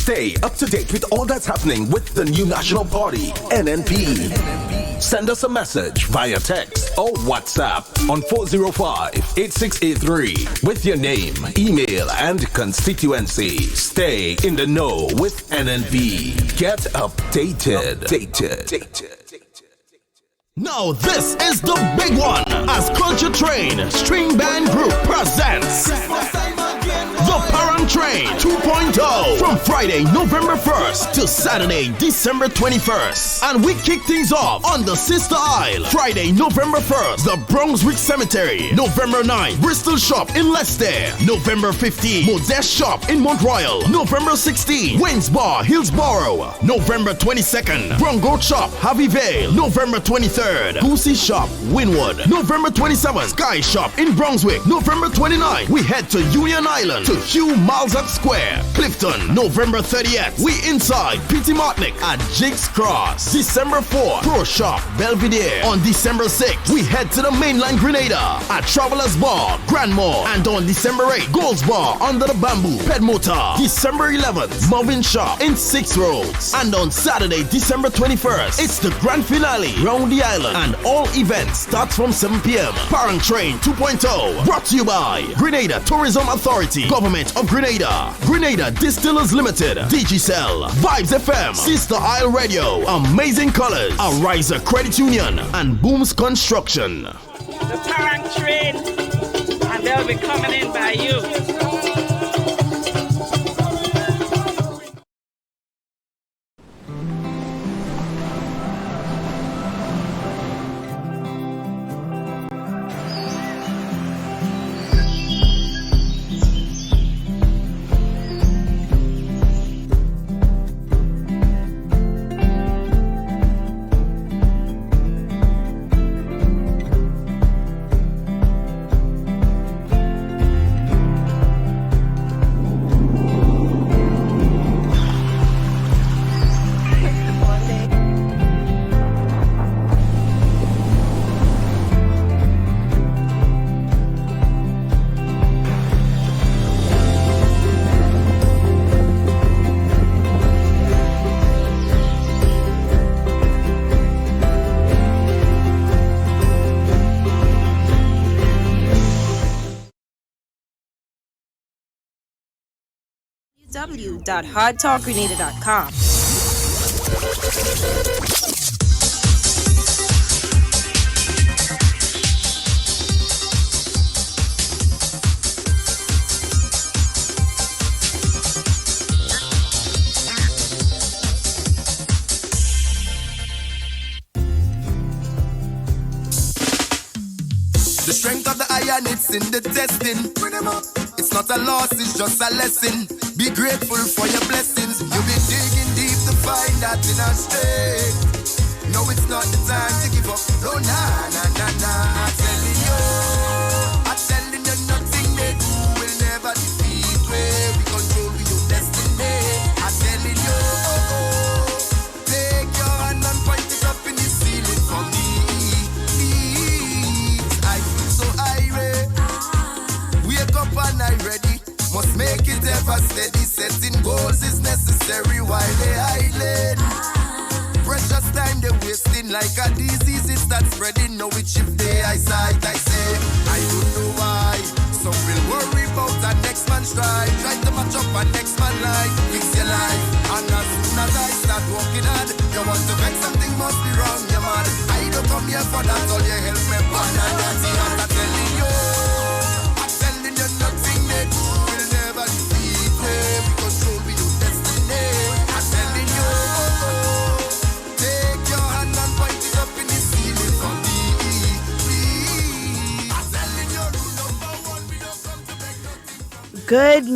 Stay up to date with all that's happening with the new national party, NNP. Send us a message via text or WhatsApp on 405-8683 with your name, email, and constituency. Stay in the know with NNP. Get updated. Now this is the big one as Culture Train String Band Group presents The Parent Train 2.0 from Friday, November 1st to Saturday, December 21st. And we kick things off on the Sister Isle. Friday, November 1st, the Brunswick Cemetery. November 9th, Bristol Shop in Leicester. November 15th, Modest Shop in Mount Royal. November 16th, Waynes Bar, Hillsborough. November 22nd, Brongo Shop, Harvey Vale. November 23rd, Goosey Shop, Winwood. November 27th, Sky Shop in Brunswick. November 29th, we head to Union Island to Hugh Malzat Square, Clifton. November 30th, we inside P.T. Martinic at Jigs Cross. December 4th, Pro Shop, Belvedere. On December 6th, we head to the mainland Grenada at Travelers Bar, Grandmore. And on December 8th, Gold's Bar under the Bamboo, Pedmota. December 11th, Marvin Shop in 6 Roads. And on Saturday, December 21st, it's the grand finale round the island. And all events start from 7 p.m. Parent Train 2.0 brought to you by Grenada Tourism Authority, Government of Grenada, Grenada Distillers Limited, Digicel, WeiVybz FM, Sister Isle Radio, Amazing Colors, Ariza Credit Union, and Booms Construction. The Parent Train, and they'll be coming in by you. www.hardtalkgrenada.com. The strength of the iron, it's in the testing. It's not a loss, it's just a lesson. Be grateful for your blessings. You've been digging deep to find that inner strength. No, it's not the time to give up. No, nah. I'm telling you, nothing they do will never defeat where we control your destiny. I'm telling you, take your hand and point it up in the ceiling for me. I feel so irate. Wake up and I'm ready. Must make it ever steady. Setting goals is necessary while they idling. Precious time they wasting like a disease. It starts spreading. Now it shift their eyesight. I say, I don't know why. Some will worry about our next man's stride. Try to match up our next man's life. Fix your life. And as soon as I start walking hard, you want to vex something must be wrong, you man. I don't come here for that. All you help me pan and dirty. And I'm telling you, nothing they do will never defeat me. We control with your destiny. I'm telling you, take your hand and point it up in the ceiling for me, please. I'm telling you, rule number one, we don't come to beg nothing. Good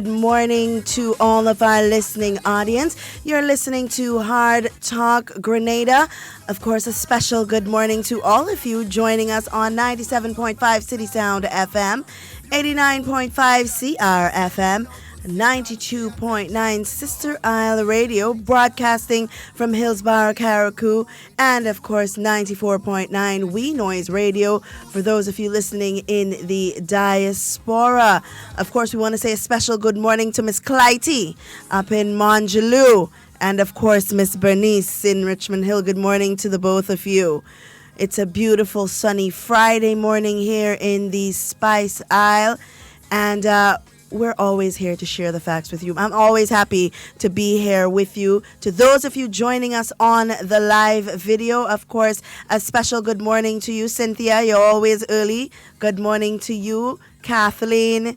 morning to all of our listening audience. You're listening to Hard Talk Grenada. Of course, a special good morning to all of you joining us on 97.5 City Sound FM, 89.5 CRFM, 92.9 Sister Isle Radio, broadcasting from Hillsborough, Carriacou, and of course 94.9 We Noise Radio for those of you listening in the diaspora. Of course, we want to say a special good morning to Miss Clytie up in Monjaloo, and of course Miss Bernice in Richmond Hill. Good morning to the both of you. It's a beautiful sunny Friday morning here in the Spice Isle, and we're always here to share the facts with you. I'm always happy to be here with you. To those of you joining us on the live video, of course, a special good morning to you, Cynthia. You're always early. Good morning to you, Kathleen,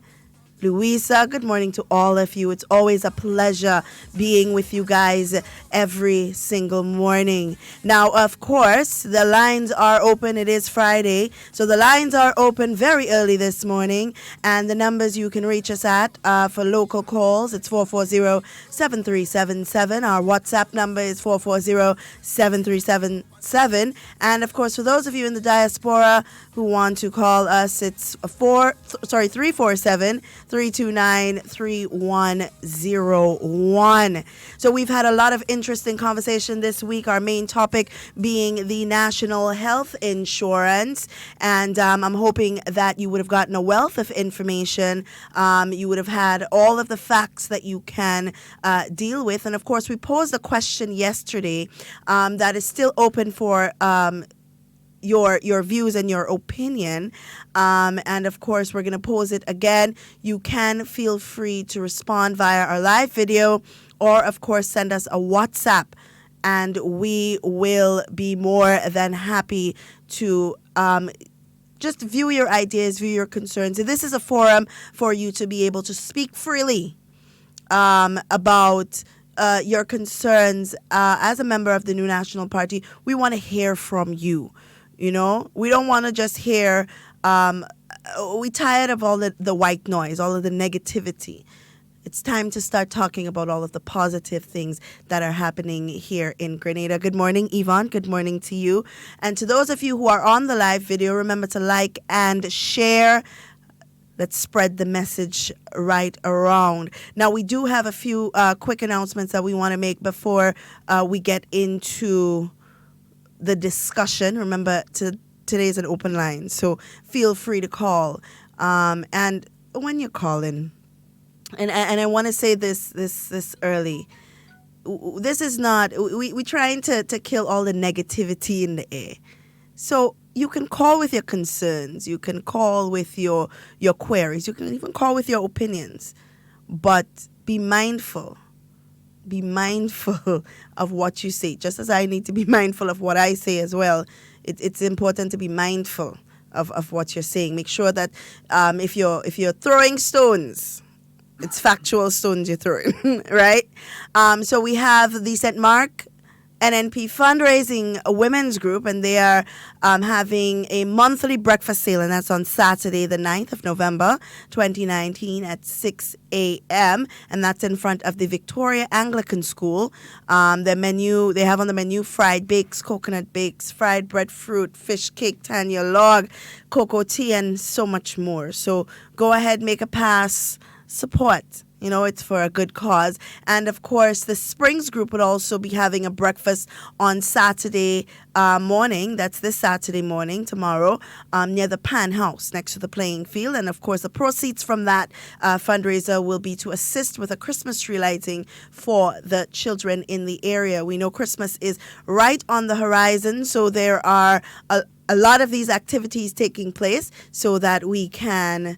Louisa. Good morning to all of you. It's always a pleasure being with you guys every single morning. Now, of course, the lines are open. It is Friday, so the lines are open very early this morning, and the numbers you can reach us at for local calls, it's 440-7377. Our WhatsApp number is 440-7377. And of course, for those of you in the diaspora who want to call us, it's 347-329-3101. So we've had a lot of interesting conversation this week, our main topic being the national health insurance. And I'm hoping that you would have gotten a wealth of information. You would have had all of the facts that you can deal with. And of course, we posed a question yesterday that is still open for your views and your opinion, and of course we're going to pose it again. You can feel free to respond via our live video, or of course send us a WhatsApp, and we will be more than happy to just view your ideas, view your concerns. This is a forum for you to be able to speak freely about your concerns. As a member of the New National Party, we want to hear from you. You know, we don't want to just hear, we're tired of all the white noise, all of the negativity. It's time to start talking about all of the positive things that are happening here in Grenada. Good morning, Yvonne. Good morning to you. And to those of you who are on the live video, remember to like and share. Let's spread the message right around. Now, we do have a few quick announcements that we want to make before we get into the discussion. Remember, today's an open line, so feel free to call. And when you're calling, and I want to say this early, this is not, we're trying to kill all the negativity in the air. So you can call with your concerns, you can call with your queries, you can even call with your opinions, but be mindful. Be mindful of what you say, just as I need to be mindful of what I say as well. It's important to be mindful of what you're saying. Make sure that if you're throwing stones, it's factual stones you're throwing, right? So we have the St. Mark NNP fundraising women's group, and they are having a monthly breakfast sale, and that's on Saturday, the 9th of November, 2019 at 6 a.m., and that's in front of the Victoria Anglican School. Their menu, they have on the menu fried bakes, coconut bakes, fried breadfruit, fish cake, tanya log, cocoa tea, and so much more. So go ahead, make a pass, support. You know, it's for a good cause. And of course, the Springs group would also be having a breakfast on Saturday morning. That's this Saturday morning, tomorrow, near the Pan House next to the playing field. And of course, the proceeds from that fundraiser will be to assist with a Christmas tree lighting for the children in the area. We know Christmas is right on the horizon, so there are a lot of these activities taking place so that we can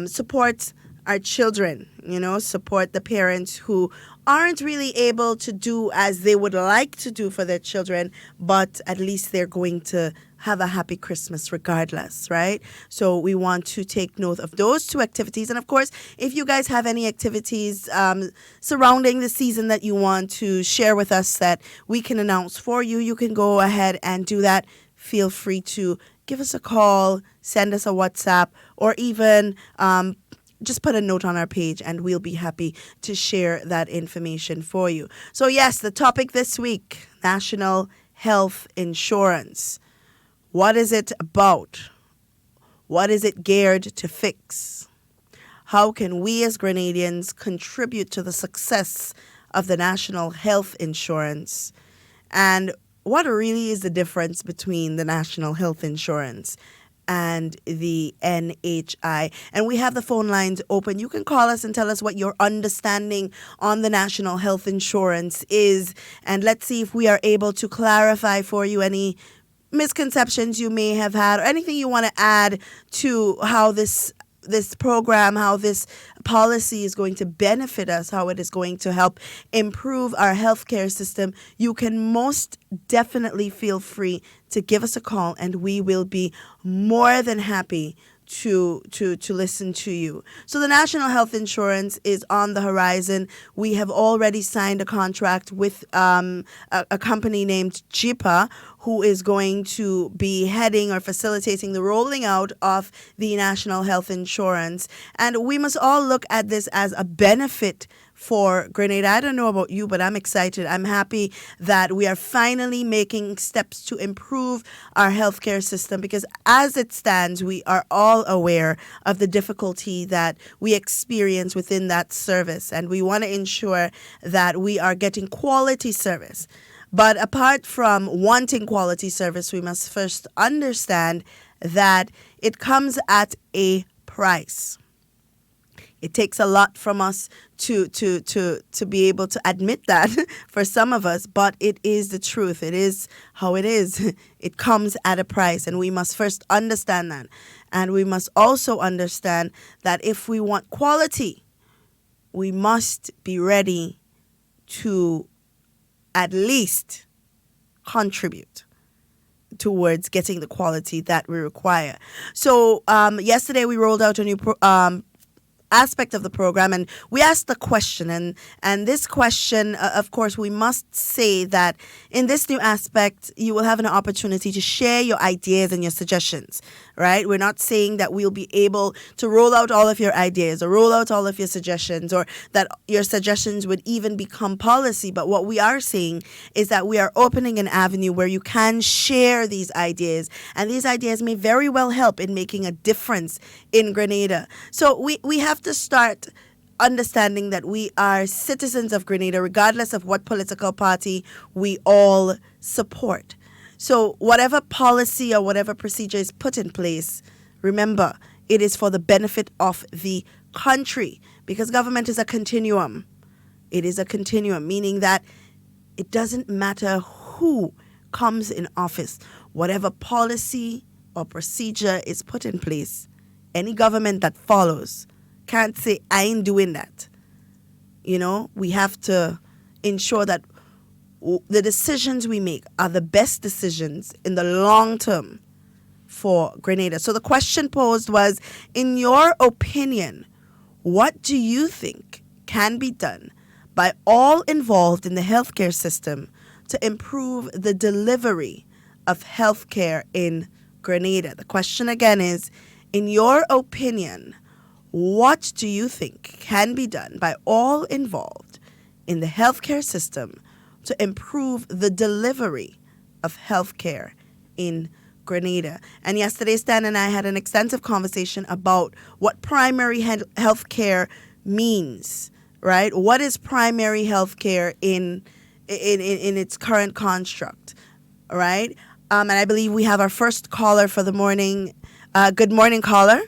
support our children, you know, support the parents who aren't really able to do as they would like to do for their children, but at least they're going to have a happy Christmas regardless, right? So we want to take note of those two activities. And of course, if you guys have any activities surrounding the season that you want to share with us that we can announce for you, you can go ahead and do that. Feel free to give us a call, send us a WhatsApp, or even just put a note on our page and we'll be happy to share that information for you. So yes, the topic this week, National Health Insurance. What is it about? What is it geared to fix? how can we as Grenadians contribute to the success of the national health insurance, and what really is the difference between the national health insurance and the NHI. And we have the phone lines open. You can call us and tell us what your understanding on the national health insurance is, and let's see if we are able to clarify for you any misconceptions you may have had, or anything you want to add to how this program, how this policy is going to benefit us, how it is going to help improve our healthcare system. You can most definitely feel free to give us a call, and we will be more than happy to listen to you. So the national health insurance is on the horizon. We have already signed a contract with a company named JIPA, who is going to be heading or facilitating the rolling out of the national health insurance. And we must all look at this as a benefit for Grenada. I don't know about you, but I'm excited. I'm happy that we are finally making steps to improve our healthcare system, because as it stands, we are all aware of the difficulty that we experience within that service, and we want to ensure that we are getting quality service. But apart from wanting quality service, we must first understand that it comes at a price. It takes a lot from us to be able to admit that for some of us, but it is the truth. It is how it is. It comes at a price, and we must first understand that. And we must also understand that if we want quality, we must be ready to at least contribute towards getting the quality that we require. So yesterday we rolled out a new aspect of the program, and we asked the question, and this question, of course, we must say that in this new aspect you will have an opportunity to share your ideas and your suggestions, right? We're not saying that we'll be able to roll out all of your ideas or roll out all of your suggestions, or that your suggestions would even become policy, but what we are saying is that we are opening an avenue where you can share these ideas, and these ideas may very well help in making a difference in Grenada. So we have to start understanding that we are citizens of Grenada, regardless of what political party we all support. So whatever policy or whatever procedure is put in place, remember, it is for the benefit of the country, because government is a continuum. It is a continuum, meaning that it doesn't matter who comes in office. Whatever policy or procedure is put in place, any government that follows can't say, I ain't doing that. You know, we have to ensure that the decisions we make are the best decisions in the long term for Grenada. So the question posed was, in your opinion, what do you think can be done by all involved in the healthcare system to improve the delivery of healthcare in Grenada? The question again is, in your opinion, what do you think can be done by all involved in the healthcare system to improve the delivery of healthcare in Grenada? And yesterday, Stan and I had an extensive conversation about what primary healthcare means, right? What is primary healthcare in its current construct, right? And I believe we have our first caller for the morning. Good morning, caller.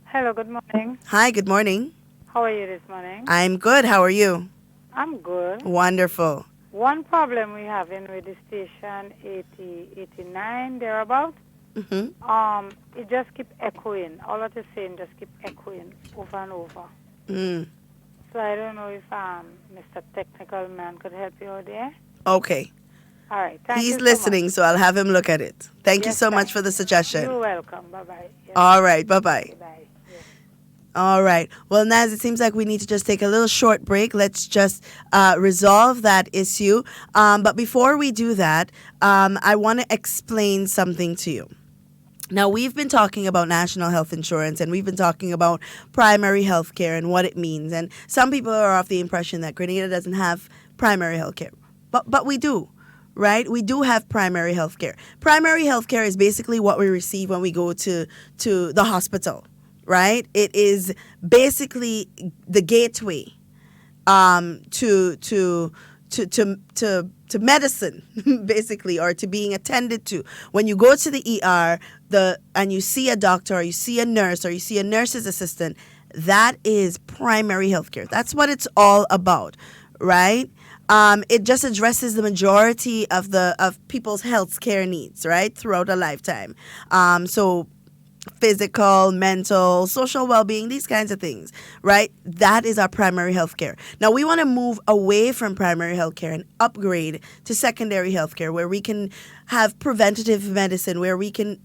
Hello, good morning. Hi, good morning. How are you this morning? I'm good. How are you? I'm good. Wonderful. One problem we have in with the station 89 thereabout, it just keep echoing. All of the saying just keep echoing over and over. So I don't know if Mr. Technical Man could help you out there. Okay. All right. Thank you He's listening, so I'll have him look at it. Thank you so much for the suggestion. You're welcome. Bye-bye. Yes. All right. Bye-bye. Bye. Yes. All right. Well, Naz, it seems like we need to just take a little short break. Let's just resolve that issue. But before we do that, I want to explain something to you. Now, we've been talking about national health insurance, and we've been talking about primary health care and what it means. And some people are of the impression that Grenada doesn't have primary health care. But we do. Right? We do have primary health care. Primary health care is basically what we receive when we go to the hospital, right? It is basically the gateway to medicine, basically, or to being attended to. When you go to the ER, and you see a doctor, or you see a nurse, or you see a nurse's assistant, that is primary health care. That's what it's all about, right? It just addresses the majority of people's health care needs, right, throughout a lifetime. So physical, mental, social well-being, these kinds of things, right? That is our primary health care. Now, we want to move away from primary health care and upgrade to secondary health care, where we can have preventative medicine, where we can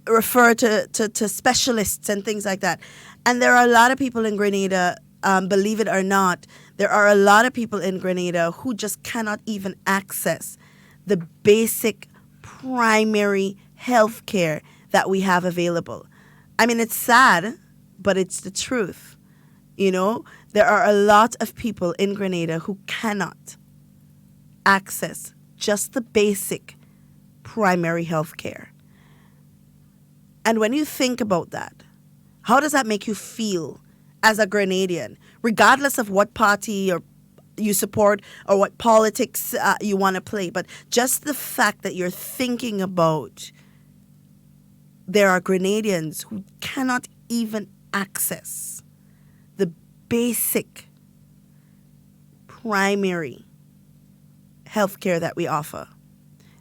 refer to specialists and things like that. And there are a lot of people in Grenada, believe it or not, there are a lot of people in Grenada who just cannot even access the basic primary health care that we have available. I mean, it's sad, but it's the truth. You know, there are a lot of people in Grenada who cannot access just the basic primary health care. And when you think about that, how does that make you feel as a Grenadian, regardless of what party or you support or what politics you want to play? But just the fact that you're thinking about there are Grenadians who cannot even access the basic primary health care that we offer.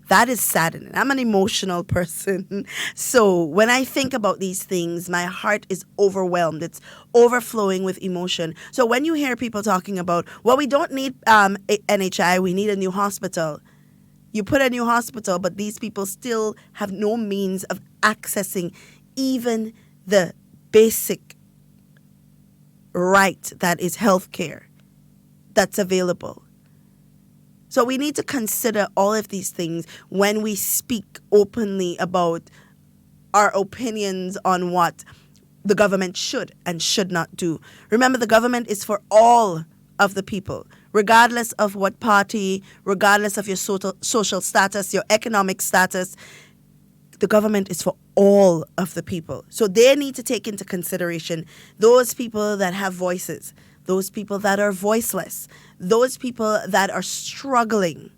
That is saddening. I'm an emotional person. So when I think about these things, my heart is overwhelmed. It's overflowing with emotion. So when you hear people talking about, well, we don't need NHI, we need a new hospital. You put a new hospital, but these people still have no means of accessing even the basic right that is healthcare that's available. So we need to consider all of these things when we speak openly about our opinions on what the government should and should not do. Remember, the government is for all of the people, regardless of what party, regardless of your social status, your economic status. The government is for all of the people. So they need to take into consideration those people that have voices, those people that are voiceless, those people that are struggling.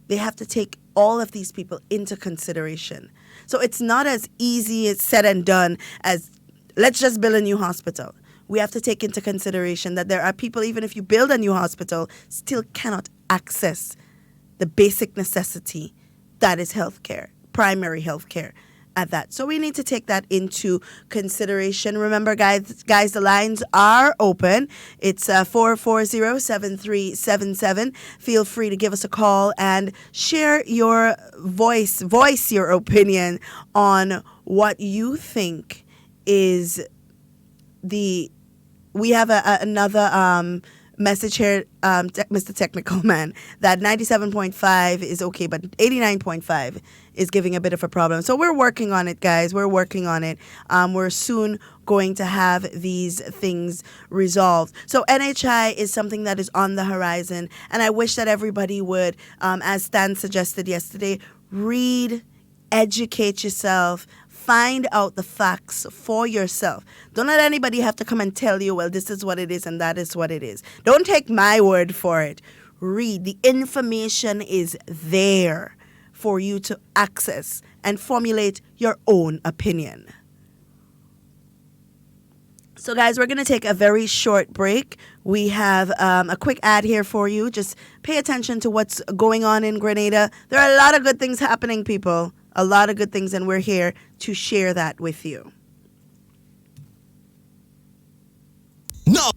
They have to take all of these people into consideration. So it's not as easy as said and done as let's just build a new hospital. We have to take into consideration that there are people, even if you build a new hospital, still cannot access the basic necessity that is healthcare, primary healthcare at that. So we need to take that into consideration. Remember, guys, the lines are open. It's 440-7377. Feel free to give us a call and share your voice your opinion on what you think is we have another message here, Mr. Technical Man, that 97.5 is okay, but 89.5 is giving a bit of a problem. So we're working on it, guys. We're working on it. We're soon going to have these things resolved. So NHI is something that is on the horizon, and I wish that everybody would, as Stan suggested yesterday, read, educate yourself, find out the facts for yourself. Don't let anybody have to come and tell you, well, this is what it is and that is what it is. Don't take my word for it. Read. The information is there for you to access and formulate your own opinion. So, guys, we're going to take a very short break. We have a quick ad here for you. Just pay attention to what's going on in Grenada. There are a lot of good things happening, people. A lot of good things, and we're here to share that with you. No,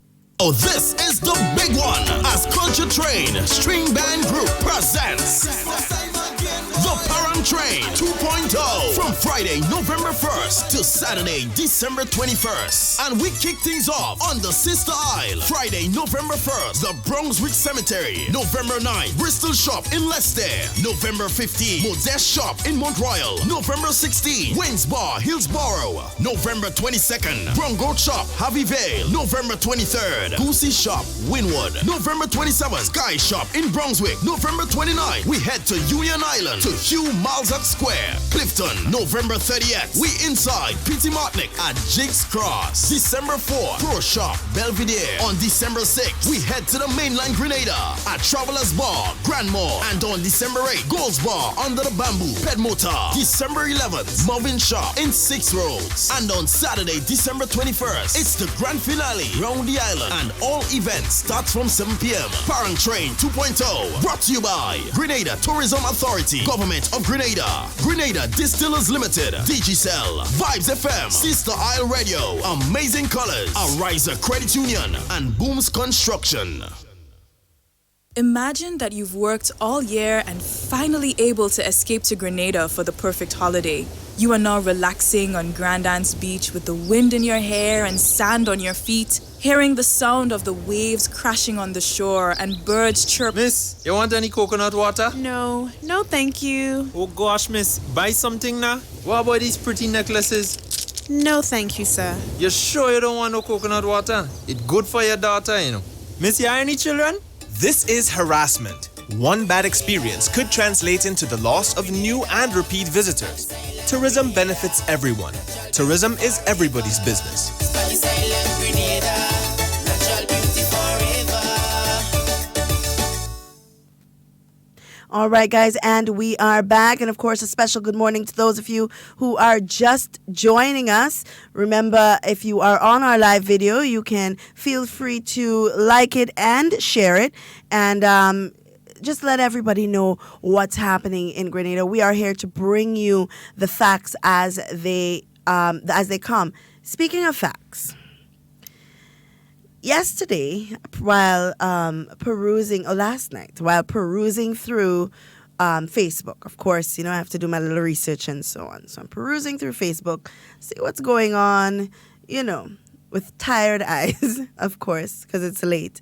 this is the big one as Culture Train String Band Group presents The Parent Train 2.0 from Friday, November 1st to Saturday, December 21st. And we kick things off on the Sister Isle. Friday, November 1st, the Brunswick Cemetery. November 9th, Bristol Shop in Leicester. November 15th, Modest Shop in Mount Royal. November 16th, Waynes Bar, Hillsborough. November 22nd, Brongoat Shop, Harvey Vale. November 23rd, Goosey Shop, Winwood. November 27th, Sky Shop in Brunswick. November 29th, we head to Union Island to Q Malzat Square, Clifton, November 30th. We inside P.T. Martinic at Jigs Cross. December 4th, Pro Shop, Belvedere. On December 6th, we head to the mainland Grenada at Travelers Bar, Grand Mall. And on December 8th, Gold's Bar, Under the Bamboo, Ped Motor. December 11th, Marvin Shop in 6 Roads. And on Saturday, December 21st, it's the grand finale, Round the Island. And all events start from 7 p.m. Parent Train 2.0, brought to you by Grenada Tourism Authority, Government of Grenada, Grenada Distillers Limited, Digicel, WeiVybz FM, Sister Isle Radio, Amazing Colors, Ariza Credit Union, and Booms Construction. Imagine that you've worked all year and finally able to escape to Grenada for the perfect holiday. You are now relaxing on Grand Anse Beach with the wind in your hair and sand on your feet, hearing the sound of the waves crashing on the shore and birds chirp. Miss, you want any coconut water? No thank you. Oh gosh, miss, buy something now. What about these pretty necklaces? No thank you, sir. You sure you don't want no coconut water? It's good for your daughter, you know. Miss, you have any children? This is harassment. One bad experience could translate into the loss of new and repeat visitors. Tourism benefits everyone. Tourism is everybody's business. All right, guys, and we are back. And, of course, a special good morning to those of you who are just joining us. Remember, if you are on our live video, you can feel free to like it and share it. And just let everybody know what's happening in Grenada. We are here to bring you the facts as they come. Speaking of facts, yesterday, while last night, while perusing through Facebook, of course, I have to do my little research and so on. So I'm perusing through Facebook, see what's going on, with tired eyes, of course, because it's late.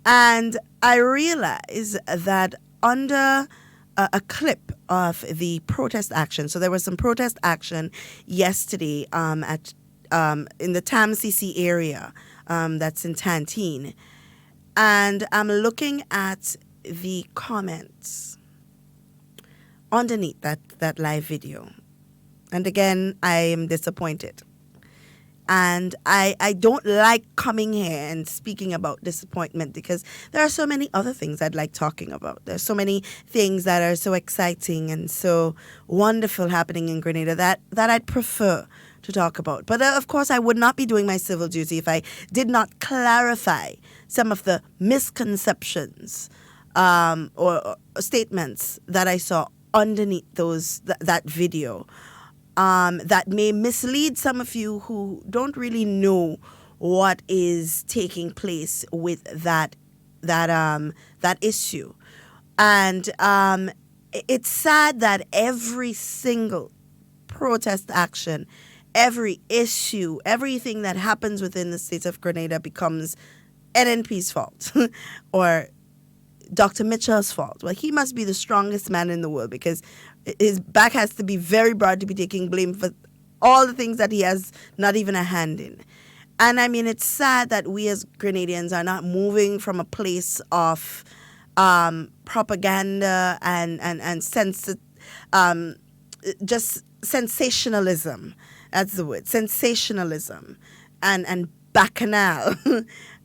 And I realized that under a clip of the protest action, so there was some protest action yesterday in the TAMCC area, that's in Tantine. And I'm looking at the comments underneath that live video. And again, I am disappointed. And I don't like coming here and speaking about disappointment because there are so many other things I'd like talking about. There's so many things that are so exciting and so wonderful happening in Grenada that I'd prefer to talk about. But of course, I would not be doing my civil duty if I did not clarify some of the misconceptions or statements that I saw underneath that video. That may mislead some of you who don't really know what is taking place with that issue. And it's sad that every single protest action, every issue, everything that happens within the state of Grenada becomes NNP's fault or Dr. Mitchell's fault. Well, he must be the strongest man in the world because his back has to be very broad to be taking blame for all the things that he has not even a hand in. And I mean, it's sad that we as Grenadians are not moving from a place of propaganda and just sensationalism. That's the word, sensationalism and bacchanal.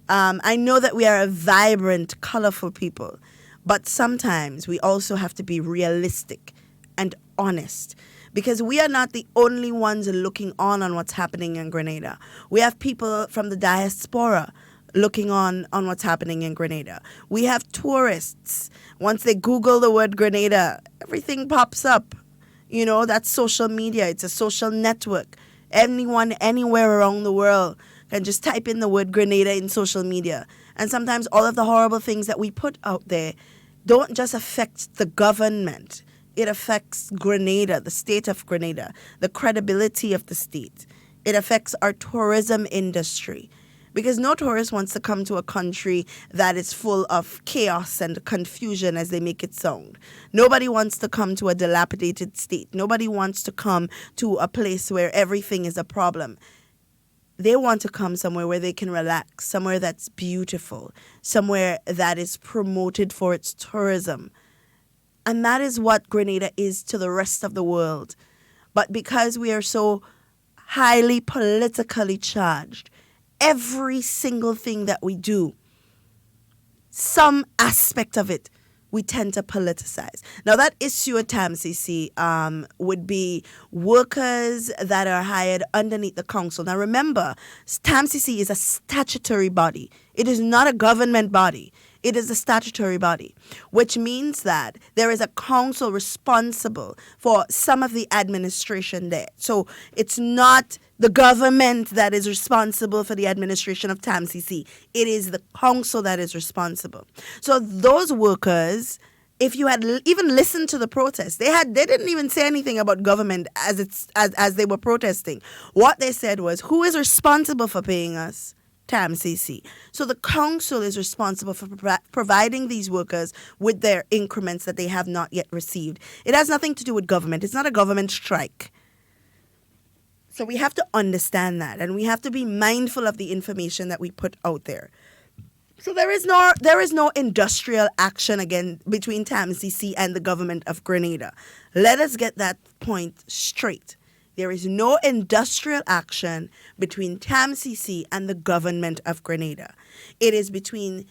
I know that we are a vibrant, colorful people, but sometimes we also have to be realistic and honest because we are not the only ones looking on what's happening in Grenada. We have people from the diaspora looking on what's happening in Grenada. We have tourists. Once they Google the word Grenada, everything pops up. That's social media. It's a social network. Anyone, anywhere around the world can just type in the word Grenada in social media. And sometimes all of the horrible things that we put out there don't just affect the government. It affects Grenada, the state of Grenada, the credibility of the state. It affects our tourism industry. Because no tourist wants to come to a country that is full of chaos and confusion, as they make it sound. Nobody wants to come to a dilapidated state. Nobody wants to come to a place where everything is a problem. They want to come somewhere where they can relax, somewhere that's beautiful, somewhere that is promoted for its tourism. And that is what Grenada is to the rest of the world. But because we are so highly politically charged, every single thing that we do, some aspect of it, we tend to politicize. Now, that issue at TAMCC would be workers that are hired underneath the council. Now, remember, TAMCC is a statutory body. It is not a government body. It is a statutory body, which means that there is a council responsible for some of the administration there. So it's not the government that is responsible for the administration of TAMCC. It is the council that is responsible. So those workers, if you had even listened to the protest, they didn't even say anything about government as they were protesting. What they said was, who is responsible for paying us? TAMCC. So the council is responsible for providing these workers with their increments that they have not yet received. It has nothing to do with government. It's not a government strike. So we have to understand that, and we have to be mindful of the information that we put out there. So there is no industrial action again between TAMCC and the government of Grenada. Let us get that point straight. There is no industrial action between TAMCC and the government of Grenada. It is between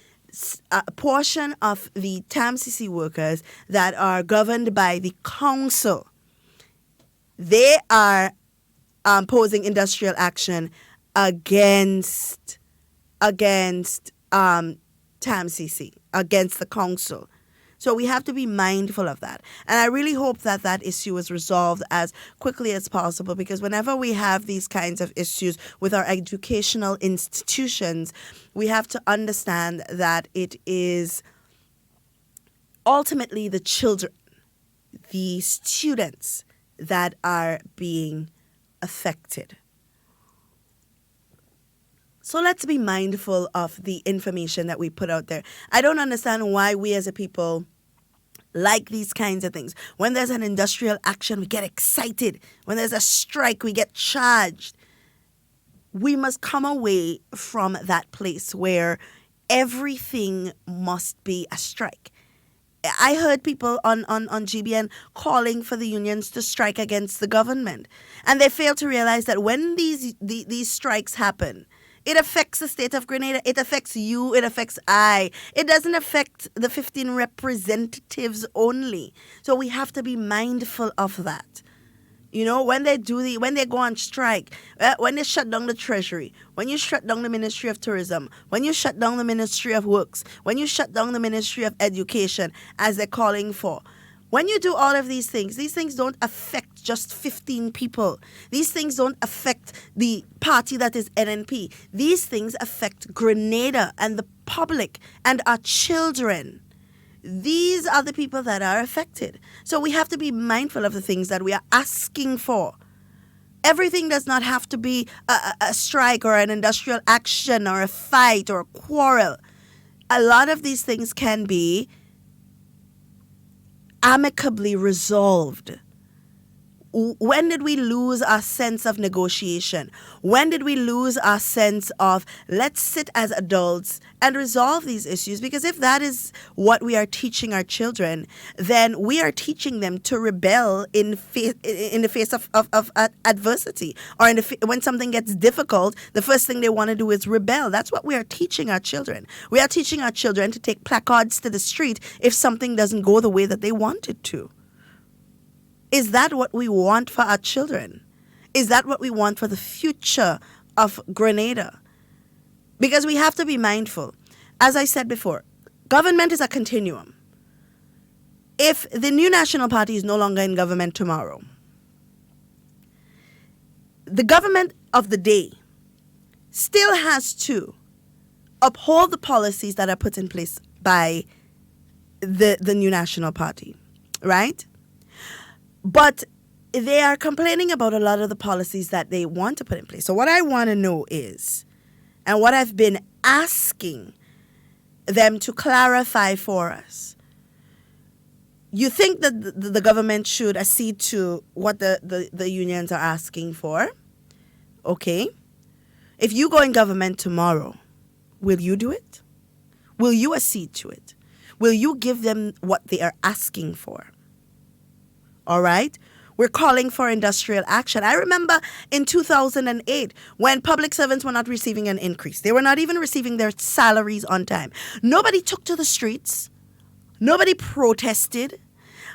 a portion of the TAMCC workers that are governed by the council. They are posing industrial action against TAMCC, against the council. So we have to be mindful of that. And I really hope that that issue is resolved as quickly as possible, because whenever we have these kinds of issues with our educational institutions, we have to understand that it is ultimately the children, the students that are being affected. So let's be mindful of the information that we put out there. I don't understand why we as a people like these kinds of things. When there's an industrial action, we get excited. When there's a strike, we get charged. We must come away from that place where everything must be a strike. I heard people on GBN calling for the unions to strike against the government. And they fail to realize that when these strikes happen, it affects the state of Grenada. It affects you. It affects I. It doesn't affect the 15 representatives only. So we have to be mindful of that. You know, when they go on strike, when they shut down the Treasury, when you shut down the Ministry of Tourism, when you shut down the Ministry of Works, when you shut down the Ministry of Education, as they're calling for, when you do all of these things don't affect just 15 people. These things don't affect the party that is NNP. These things affect Grenada and the public and our children. These are the people that are affected. So we have to be mindful of the things that we are asking for. Everything does not have to be a strike or an industrial action or a fight or a quarrel. A lot of these things can be amicably resolved. When did we lose our sense of negotiation? When did we lose our sense of let's sit as adults and resolve these issues? Because if that is what we are teaching our children, then we are teaching them to rebel in the face of adversity, or when something gets difficult, the first thing they want to do is rebel. That's what we are teaching our children. We are teaching our children to take placards to the street if something doesn't go the way that they want it to. Is that what we want for our children? Is that what we want for the future of Grenada? Because we have to be mindful. As I said before, government is a continuum. If the New National Party is no longer in government tomorrow, the government of the day still has to uphold the policies that are put in place by the New National Party, right? But they are complaining about a lot of the policies that they want to put in place. So what I want to know is, and what I've been asking them to clarify for us, you think that the government should accede to what the unions are asking for? Okay. If you go in government tomorrow, will you do it? Will you accede to it? Will you give them what they are asking for? All right? We're calling for industrial action. I remember in 2008 when public servants were not receiving an increase. They were not even receiving their salaries on time. Nobody took to the streets. Nobody protested.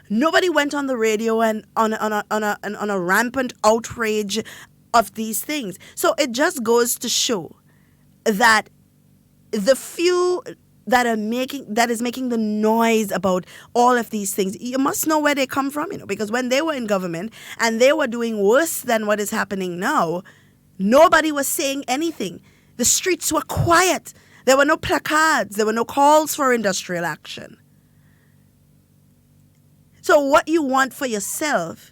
Nobody went on the radio and on a rampant outrage of these things. So it just goes to show that the few that is making the noise about all of these things, you must know where they come from, because when they were in government and they were doing worse than what is happening now, nobody was saying anything. The streets were quiet. There were no placards. There were no calls for industrial action. So what you want for yourself,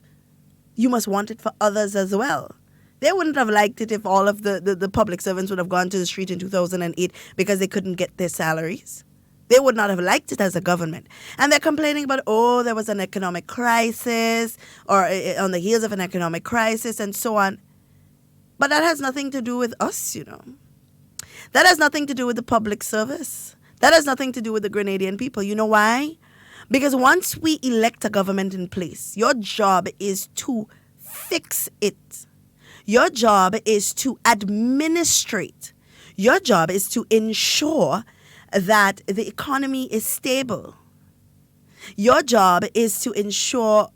you must want it for others as well. They wouldn't have liked it if all of the public servants would have gone to the street in 2008 because they couldn't get their salaries. They would not have liked it as a government. And they're complaining about, there was an economic crisis or on the heels of an economic crisis and so on. But that has nothing to do with us, That has nothing to do with the public service. That has nothing to do with the Grenadian people. You know why? Because once we elect a government in place, your job is to fix it. Your job is to administrate. Your job is to ensure that the economy is stable. Your job is to ensure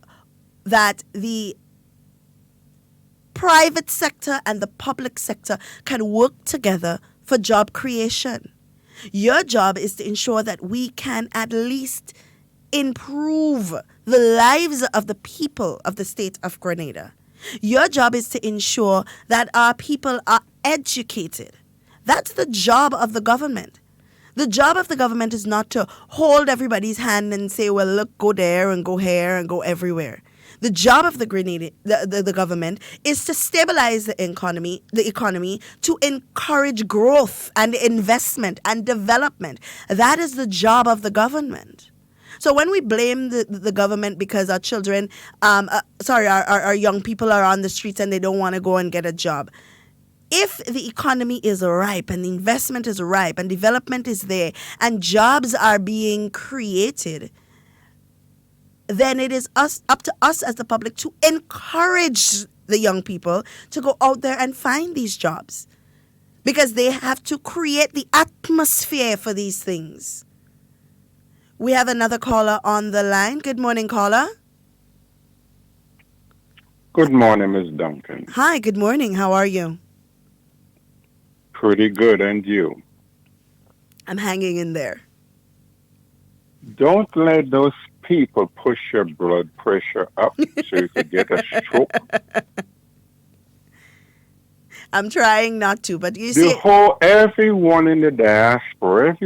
that the private sector and the public sector can work together for job creation. Your job is to ensure that we can at least improve the lives of the people of the state of Grenada. Your job is to ensure that our people are educated. That's the job of the government. The job of the government is not to hold everybody's hand and say, well, look, go there and go here and go everywhere. The job of the government is to stabilize the economy to encourage growth and investment and development. That is the job of the government. So when we blame the government because our children, our young people are on the streets and they don't want to go and get a job. If the economy is ripe and the investment is ripe and development is there and jobs are being created, then it is up to us as the public to encourage the young people to go out there and find these jobs because they have to create the atmosphere for these things. We have another caller on the line. Good morning, caller. Good morning, Ms. Duncan. Hi, good morning. How are you? Pretty good, and you? I'm hanging in there. Don't let those people push your blood pressure up so you could get a stroke. I'm trying not to, but you see... Everyone in the diaspora,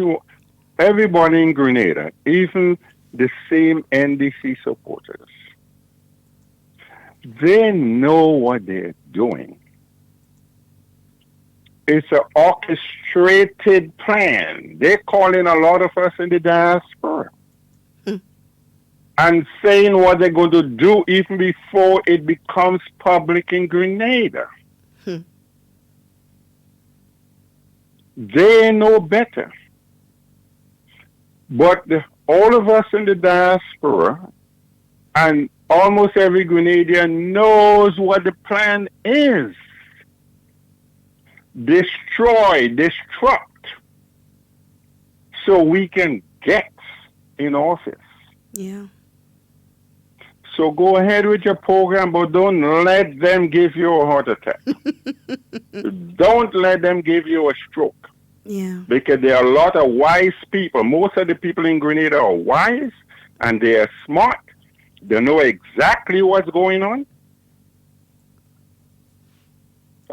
everybody in Grenada, even the same NDC supporters, they know what they're doing. It's an orchestrated plan. They're calling a lot of us in the diaspora and saying what they're going to do even before it becomes public in Grenada. They know better. But all of us in the diaspora and almost every Grenadian knows what the plan is. Destroy, destruct, so we can get in office. Yeah. So go ahead with your program, but don't let them give you a heart attack. Don't let them give you a stroke. Yeah. Because there are a lot of wise people. Most of the people in Grenada are wise and they are smart. They know exactly what's going on.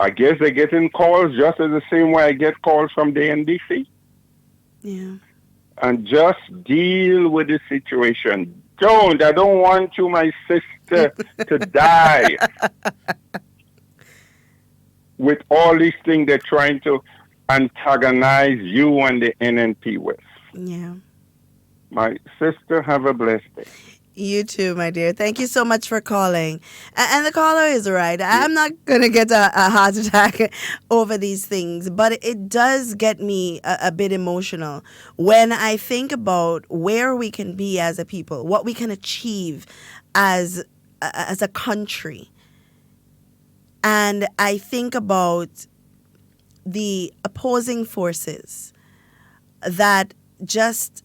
I guess they're getting calls just as the same way I get calls from the NDC. Yeah. And just deal with the situation. I don't want you, my sister, to die with all these things they're trying to antagonize you and the NNP with. Yeah. My sister, have a blessed day. You too, my dear. Thank you so much for calling. And the caller is right. I'm not going to get a heart attack over these things, but it does get me a bit emotional when I think about where we can be as a people, what we can achieve as a country. And I think about the opposing forces that just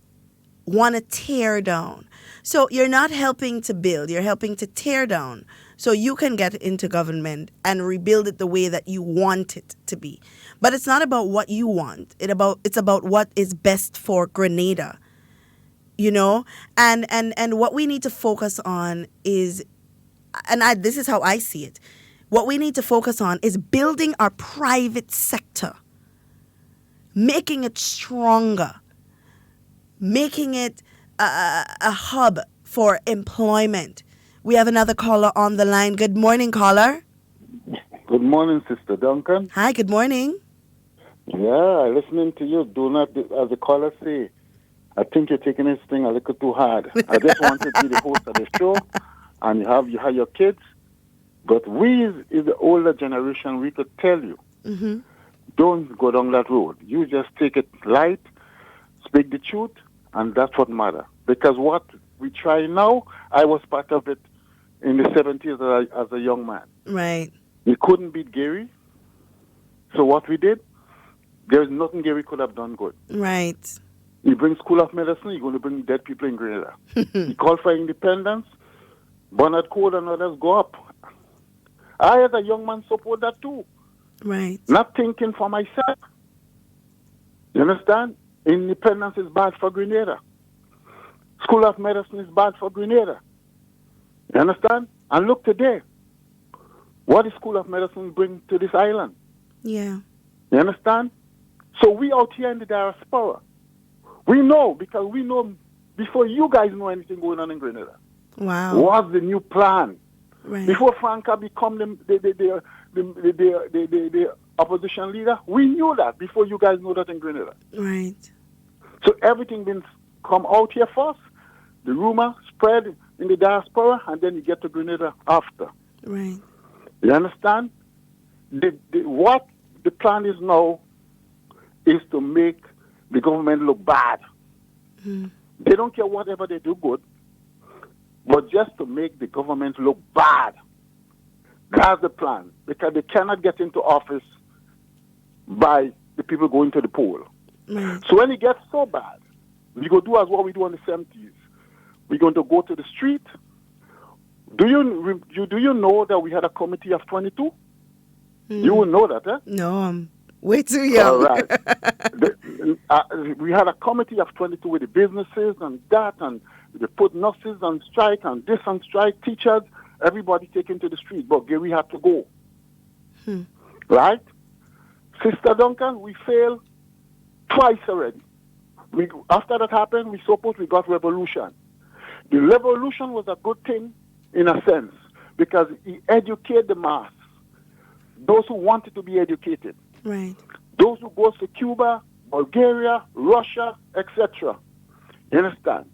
want to tear down. So you're not helping to build, you're helping to tear down so you can get into government and rebuild it the way that you want it to be. But it's not about what you want. It's about what is best for Grenada. You know? And what we need to focus on is, this is how I see it. What we need to focus on is building our private sector, making it stronger, making it a hub for employment. We have another caller on the line. Good morning, caller. Good morning, Sister Duncan. Hi, good morning. Yeah, listening to you. Do not, as the caller say, I think you're taking this thing a little too hard. I just want to be the host of the show, and you have your kids. But we, is the older generation, we could tell you, don't go down that road. You just take it light, speak the truth, and that's what matters. Because what we try now, I was part of it in the 70s as a young man. Right. We couldn't beat Gary. So what we did, there's nothing Gary could have done good. Right. You bring School of Medicine, you're going to bring dead people in Grenada. You call for independence, Bernard Code and others go up. I, as a young man, support that too. Right. Not thinking for myself. You understand? Independence is bad for Grenada. School of Medicine is bad for Grenada. You understand? And look today. What does School of Medicine bring to this island? Yeah. You understand? So we out here in the diaspora. We know, because we know before you guys know anything going on in Grenada. Wow. What's the new plan? Right. Before Franca become the opposition leader, we knew that before you guys know that in Grenada. Right. So everything been come out here first. The rumor spread in the diaspora, and then you get to Grenada after. Right. You understand? What the plan is now is to make the government look bad. They don't care whatever they do good, but just to make the government look bad. That's the plan, because they cannot get into office by the people going to the poll. Right. So when it gets so bad, we go do as what we do in the 70s. We're going to go to the street. Do you know that we had a committee of 22? You will know that, eh? No, I'm way too young. All right. We had a committee of 22 with the businesses and that, and they put nurses on strike and this on strike, teachers, everybody taken to the street. But we had to go. Right? Sister Duncan, we failed twice already. After that happened, we got revolution. The revolution was a good thing in a sense, because it educated the mass, those who wanted to be educated. Right. Those who go to Cuba, Bulgaria, Russia, etc. You understand?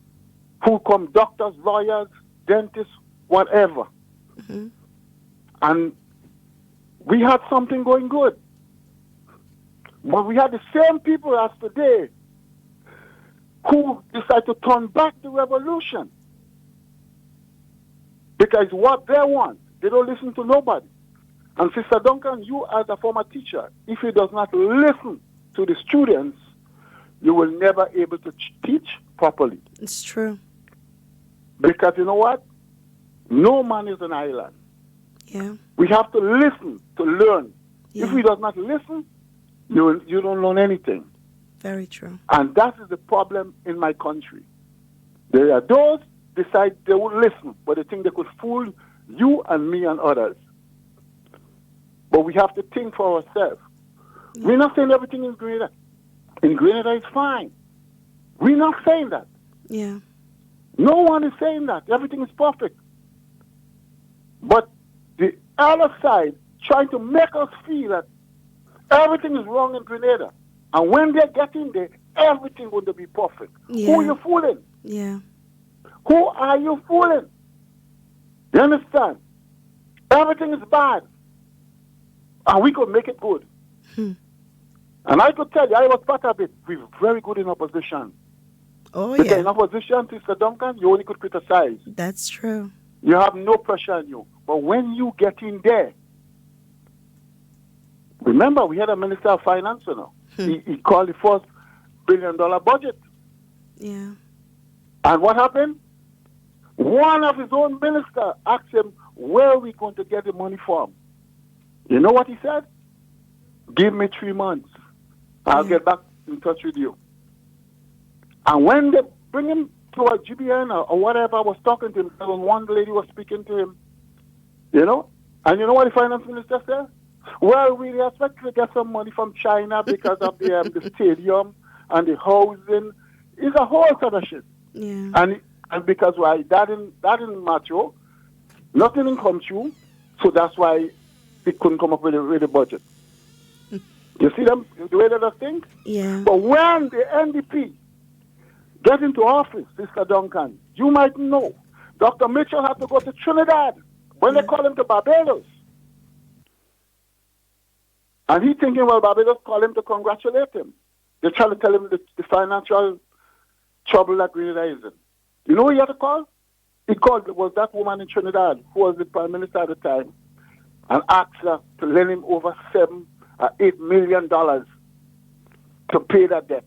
Who come doctors, lawyers, dentists, whatever. And we had something going good. But we had the same people as today who decide to turn back the revolution. Because what they want, they don't listen to nobody. And Sister Duncan, you as a former teacher, if you does not listen to the students, you will never able to teach properly. It's true. Because you know what? No man is an island. Yeah. We have to listen to learn. Yeah. If we does not listen, you don't learn anything. Very true. And that is the problem in my country. There are those decide they will listen, but they think they could fool you and me and others. But we have to think for ourselves. Yeah. We're not saying everything in Grenada. In Grenada is fine. We're not saying that. Yeah. No one is saying that. Everything is perfect. But the other side trying to make us feel that everything is wrong in Grenada. And when they get in there, everything will be perfect. Yeah. Who are you fooling? Yeah. Who are you fooling? You understand? Everything is bad. And we could make it good. And I could tell you, I was part of it. We were very good in opposition. Oh, because yeah. in opposition, Sister Duncan, you only could criticize. That's true. You have no pressure on you. But when you get in there, remember, we had a Minister of Finance, you know. He called the first $1 billion budget. Yeah. And what happened? One of his own ministers asked him, where are we going to get the money from? You know what he said? Give me 3 months. I'll get back in touch with you. And when they bring him to a GBN or whatever, I was talking to him, and one lady was speaking to him, you know? And you know what the finance minister said? Well, we expect to get some money from China because of the stadium and the housing. It's a whole sort of shit. Yeah. And because why that didn't match you, nothing didn't come true, so that's why it couldn't come up with a budget. You see them the way that I think? Yeah. But when the NDP get into office, Sister Duncan, you might know, Dr. Mitchell had to go to Trinidad when they call him to Barbados. And he thinking, well, Barbados call him to congratulate him. They try to tell him the financial trouble that Grenada is in. You know who he had to call? He called, was that woman in Trinidad, who was the Prime Minister at the time, and asked her to lend him over $7 or $8 million to pay that debt.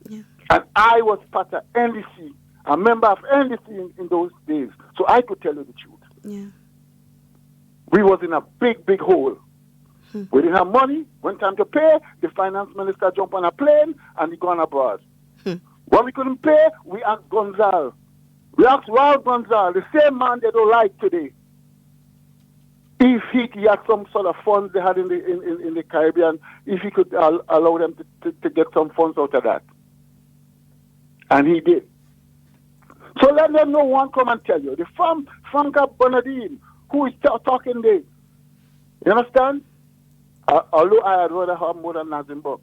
Yeah. And I was part of NDC, a member of NDC in those days, so I could tell you the truth. Yeah. We was in a big, big hole. We didn't have money. When time to pay, the finance minister jumped on a plane and he gone abroad. When we couldn't pay, we asked Gonzal. We asked Raul Gonzal, the same man they don't like today, if he had some sort of funds they had in the Caribbean, if he could allow them to get some funds out of that. And he did. So let them know one come and tell you. The Franca Bernardine, who is talking there, you understand? Although I had rather her more than Nazim Buck.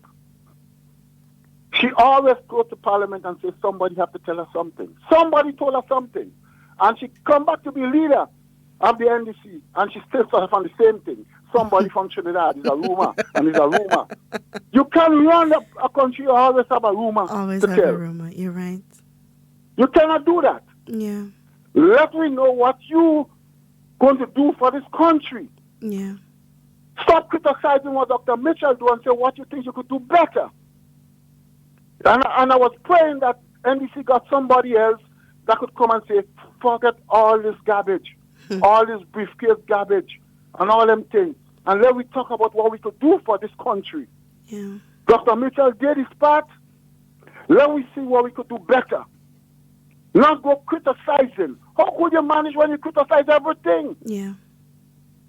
She always goes to Parliament and says somebody have to tell her something. Somebody told her something. And she come back to be leader of the NDC, and she still sort of on the same thing. Somebody from Trinidad is a rumor, and it's a rumor. You can run a country, you always have a rumor. Always to have tell. a rumor. You're right. You cannot do that. Yeah. Let me know what you going to do for this country. Yeah. Stop criticizing what Dr. Mitchell do and say what you think you could do better. And I was praying that NDC got somebody else that could come and say, forget all this garbage, all this briefcase garbage, and all them things. And let we talk about what we could do for this country. Yeah. Dr. Mitchell did his part. Let we see what we could do better. Not go criticizing. How could you manage when you criticize everything? Yeah.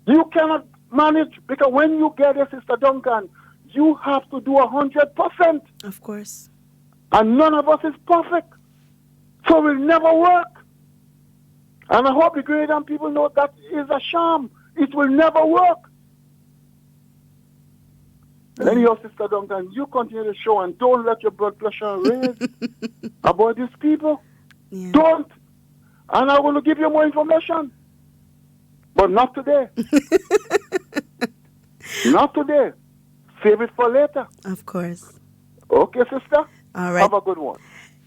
You cannot manage, because when you get there, Sister Duncan, you have to do 100%. Of course. And none of us is perfect. So it will never work. And I hope the Grenadian people know that is a sham. It will never work. Anyhow, Sister Duncan, you continue the show and don't let your blood pressure raise about these people. Yeah. Don't. And I will give you more information. But not today. Not today. Save it for later. Of course. Okay, sister? All right. Have a good one.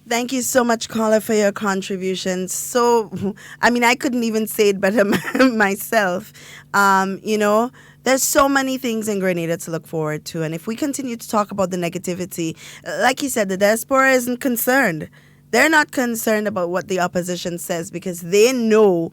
Thank you so much, caller, for your contributions. So, I mean, I couldn't even say it better myself. You know, there's so many things in Grenada to look forward to. And if we continue to talk about the negativity, like you said, the diaspora isn't concerned. They're not concerned about what the opposition says because they know,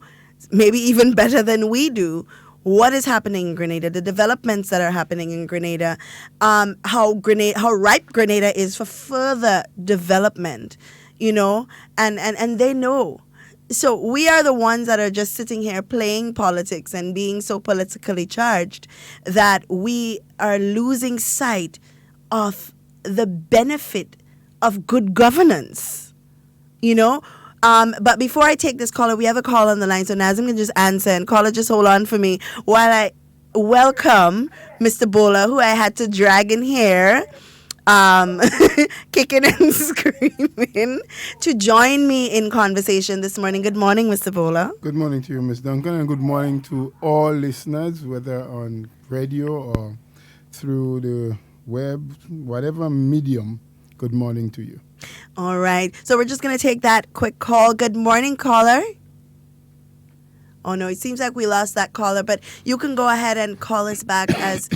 maybe even better than we do, what is happening in Grenada, the developments that are happening in Grenada, how ripe Grenada is for further development, you know, and they know. So we are the ones that are just sitting here playing politics and being so politically charged that we are losing sight of the benefit of good governance, you know. But before I take this caller, we have a call on the line, so Nazim can just answer, and caller, just hold on for me while I welcome Mr. Bola, who I had to drag in here. kicking and screaming to join me in conversation this morning. Good morning, Mr. Bola. Good morning to you, Ms. Duncan, and good morning to all listeners, whether on radio or through the web, whatever medium. Good morning to you. All right. So we're just going to take that quick call. Good morning, caller. Oh, no, it seems like we lost that caller, but you can go ahead and call us back as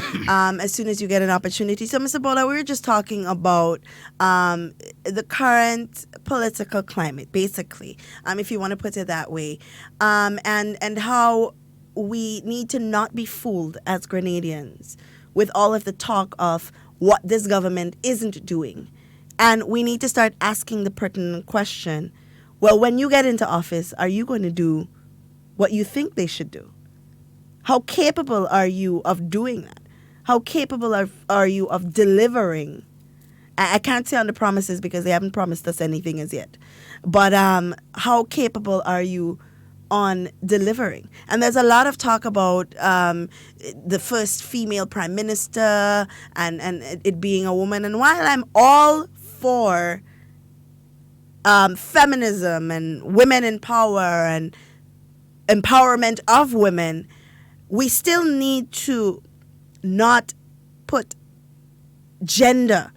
soon as you get an opportunity. So, Mr. Bola, we were just talking about the current political climate, basically, if you want to put it that way, and how we need to not be fooled as Grenadians with all of the talk of what this government isn't doing. And we need to start asking the pertinent question, well, when you get into office, are you going to do what you think they should do? How capable are you of doing that? How capable are you of delivering? I can't say on the promises because they haven't promised us anything as yet. But how capable are you on delivering? And there's a lot of talk about the first female prime minister and it being a woman. And while I'm all for feminism and women in power and empowerment of women, we still need to not put gender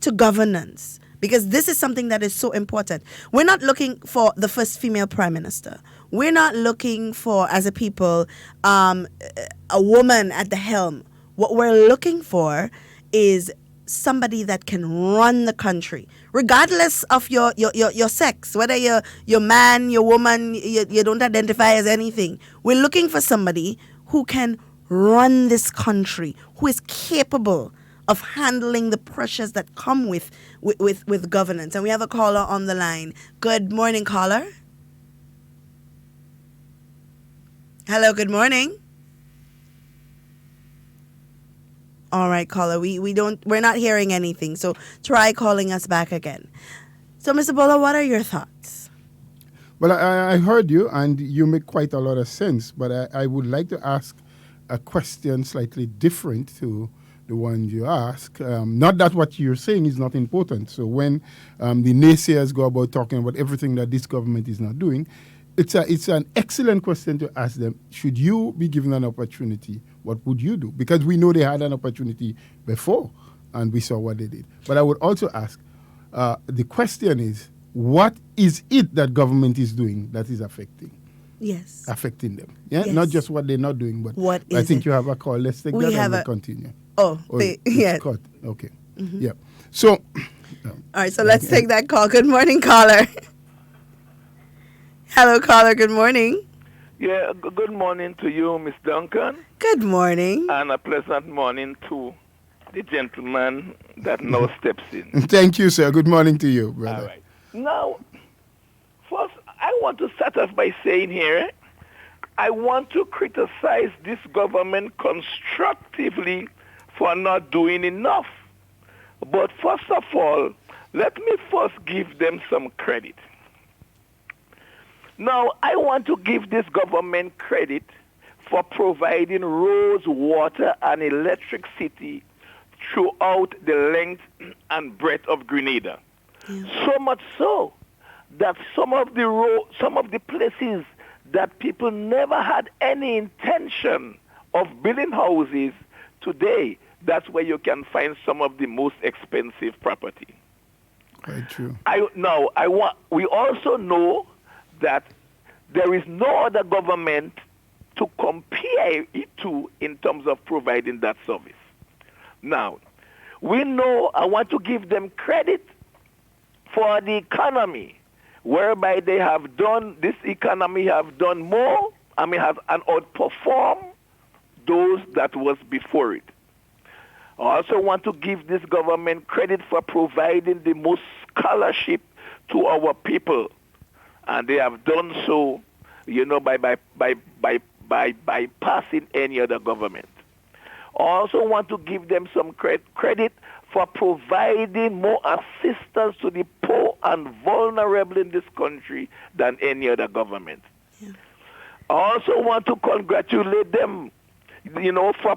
to governance, because this is something that is so important. We're not looking for the first female prime minister. We're not looking for, as a people, a woman at the helm. What we're looking for is somebody that can run the country, regardless of your sex, whether you're man, you're woman, you don't identify as anything. We're looking for somebody who can run this country, who is capable of handling the pressures that come with governance. And we have a caller on the line. Good morning, caller. Hello, good morning. All right, caller, we're not hearing anything, so try calling us back again. So, Mr. Bola, what are your thoughts? Well, I heard you, and you make quite a lot of sense, but I would like to ask a question slightly different to the one you ask. Not that what you're saying is not important. So when the naysayers go about talking about everything that this government is not doing, it's an excellent question to ask them. Should you be given an opportunity, what would you do? Because we know they had an opportunity before, and we saw what they did. But I would also ask, the question is, what is it that government is doing that is affecting them? Yeah, yes. Not just what they're not doing, but what is I think it? You have a call. Let's take that and we'll continue. Yeah. Cut. Okay. Mm-hmm. Yeah. So. All right. So let's take that call. Good morning, caller. Hello, caller. Good morning. Yeah, good morning to you, Miss Duncan. Good morning. And a pleasant morning to the gentleman that now steps in. Thank you, sir. Good morning to you, brother. All right. Now, first, I want to start off by saying here, I want to criticize this government constructively for not doing enough. But first of all, let me first give them some credit. Now, I want to give this government credit for providing roads, water, and electricity throughout the length and breadth of Grenada. Yeah. So much so that some of the places that people never had any intention of building houses, today, that's where you can find some of the most expensive property. Quite true. We also know that there is no other government to compare it to in terms of providing that service. Now, we know, I want to give them credit for the economy, whereby they have done, this economy have done more, has outperformed those that was before it. I also want to give this government credit for providing the most scholarship to our people. And they have done so, by bypassing any other government. I also want to give them some credit for providing more assistance to the poor and vulnerable in this country than any other government. Yeah. I also want to congratulate them, for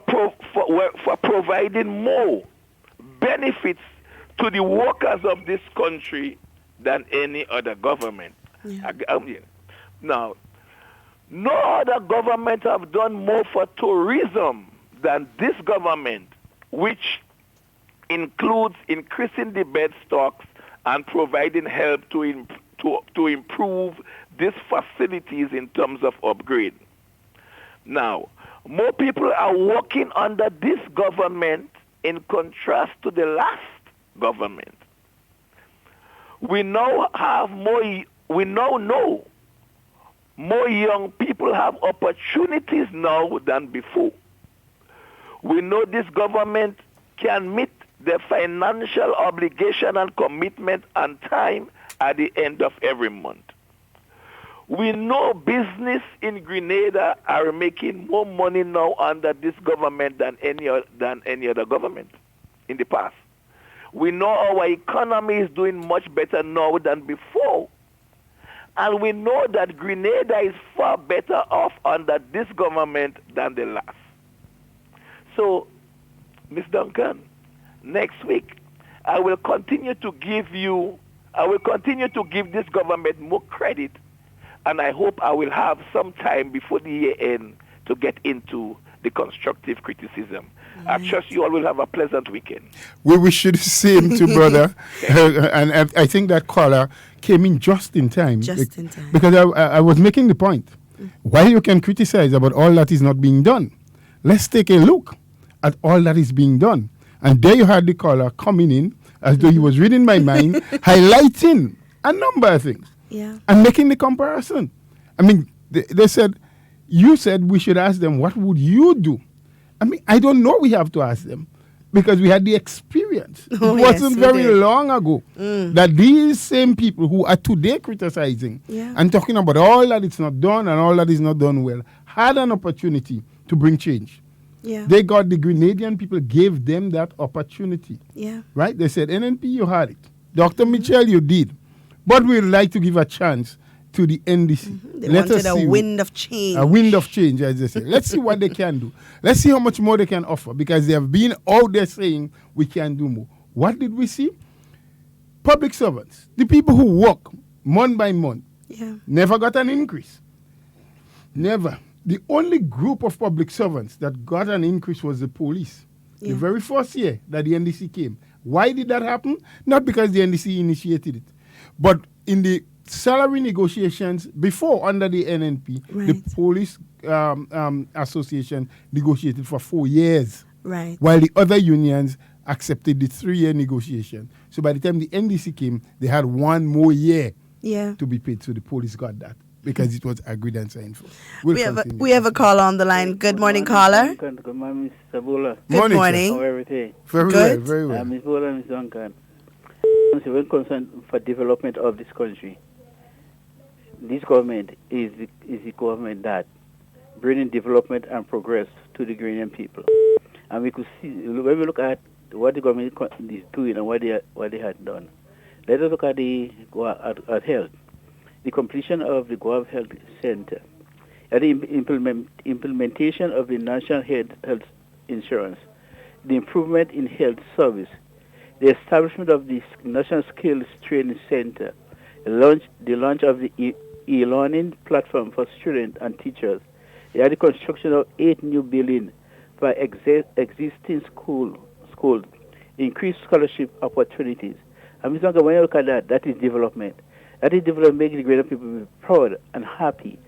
providing more benefits to the workers of this country than any other government. Now, no other government have done more for tourism than this government, which includes increasing the bed stocks and providing help to improve these facilities in terms of upgrade. Now, more people are working under this government in contrast to the last government. We now know more young people have opportunities now than before. We know this government can meet their financial obligation and commitment on time at the end of every month. We know business in Grenada are making more money now under this government than any other government in the past. We know our economy is doing much better now than before. And we know that Grenada is far better off under this government than the last. So, Ms. Duncan, next week, I will continue to give this government more credit, and I hope I will have some time before the year end to get into the constructive criticism. I trust you all will have a pleasant weekend. We wish you the same too, brother. And I think that caller came in just in time. Just in time. Because I was making the point. While you can criticize about all that is not being done, let's take a look at all that is being done. And there you had the caller coming in as though he was reading my mind, highlighting a number of things. Yeah. And making the comparison. I mean, they said, you said we should ask them, what would you do? I mean, I don't know we have to ask them because we had the experience. It wasn't very long ago that these same people who are today criticizing and talking about all that it's not done and all that is not done well had an opportunity to bring change. Yeah. They got the Grenadian people, gave them that opportunity. Yeah. Right? They said, NNP, you had it. Dr. Mitchell, you did. But we'd like to give a chance to the NDC. They wanted a wind of change. A wind of change, as they say. Let's see what they can do. Let's see how much more they can offer, because they have been out there saying we can do more. What did we see? Public servants, the people who work month by month, never got an increase. Never. The only group of public servants that got an increase was the police. The very first year that the NDC came. Why did that happen? Not because the NDC initiated it, but in the salary negotiations before under the NNP, the police association negotiated for 4 years, while the other unions accepted the 3-year negotiation. So by the time the NDC came, they had 1 more year to be paid. So the police got that because it was agreed and signed for. We have a caller on the line. Good morning, caller. Good morning, Mr. Bola. Good morning. How are everything? Very well, very well. Ms. Bola, Ms. Duncan. We're concerned for development of this country. This government is the government that bringing development and progress to the Ghanaian people. And we could see, when we look at what the government is doing and what they had done, let us look at at health. The completion of the Guav Health Center, and the implementation of the National Health Insurance, the improvement in health service, the establishment of the National Skills Training Center, the launch of the e-learning platform for students and teachers, the construction of 8 new buildings for existing schools, increased scholarship opportunities. And Mr. Uncle, when you look at that, that is development. That is development making the greater people be proud and happy,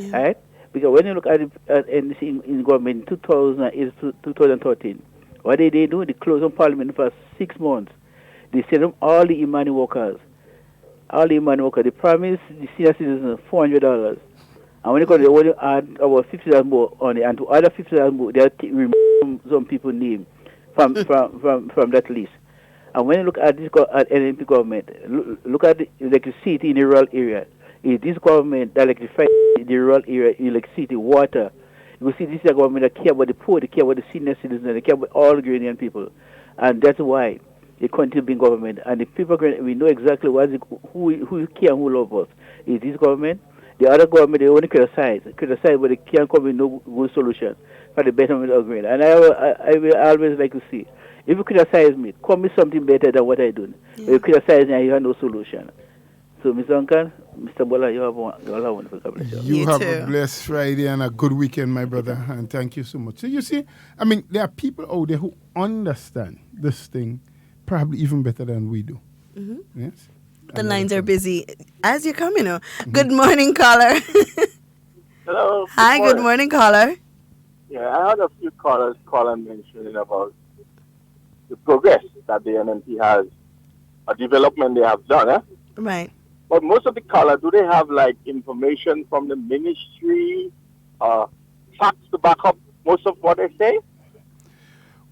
right? Because when you look at NDC in government in 2008 to 2013, what did they do? They closed on Parliament for 6 months. They sent them all the Imani workers. They promised the senior citizens $400. And when they only add about $50 more on it, and to other $50 more, they remove some people's name from that list. And when you look at this at NNP government, look at the electricity in the rural area. Is this government that electrifies the rural area, electricity, water? You see, this is a government that care about the poor, they care about the senior citizens, they care about all Ghanaian people. And that's why they continue being government. And the people, we know exactly who care and who love us. Is this government? The other government, they only criticize, but they can't come with no good solution for the betterment of Grenada. And I will always like to see If you criticize me, come with something better than what I do. If you criticize me, you have no solution. So, Mr. Uncle, Mr. Bola, you have a wonderful couple. You have a blessed Friday and a good weekend, my brother, and thank you so much. So you see, I mean, there are people out there who understand this thing probably even better than we do. Mm-hmm. Yes? The lines are busy. As you come, Good morning, caller. Hello. Hi, good morning, caller. Yeah, I had a few callers mentioning about the progress that the NNP has, a development they have done, Right. But most of the callers, do they have like information from the ministry, facts to back up most of what they say?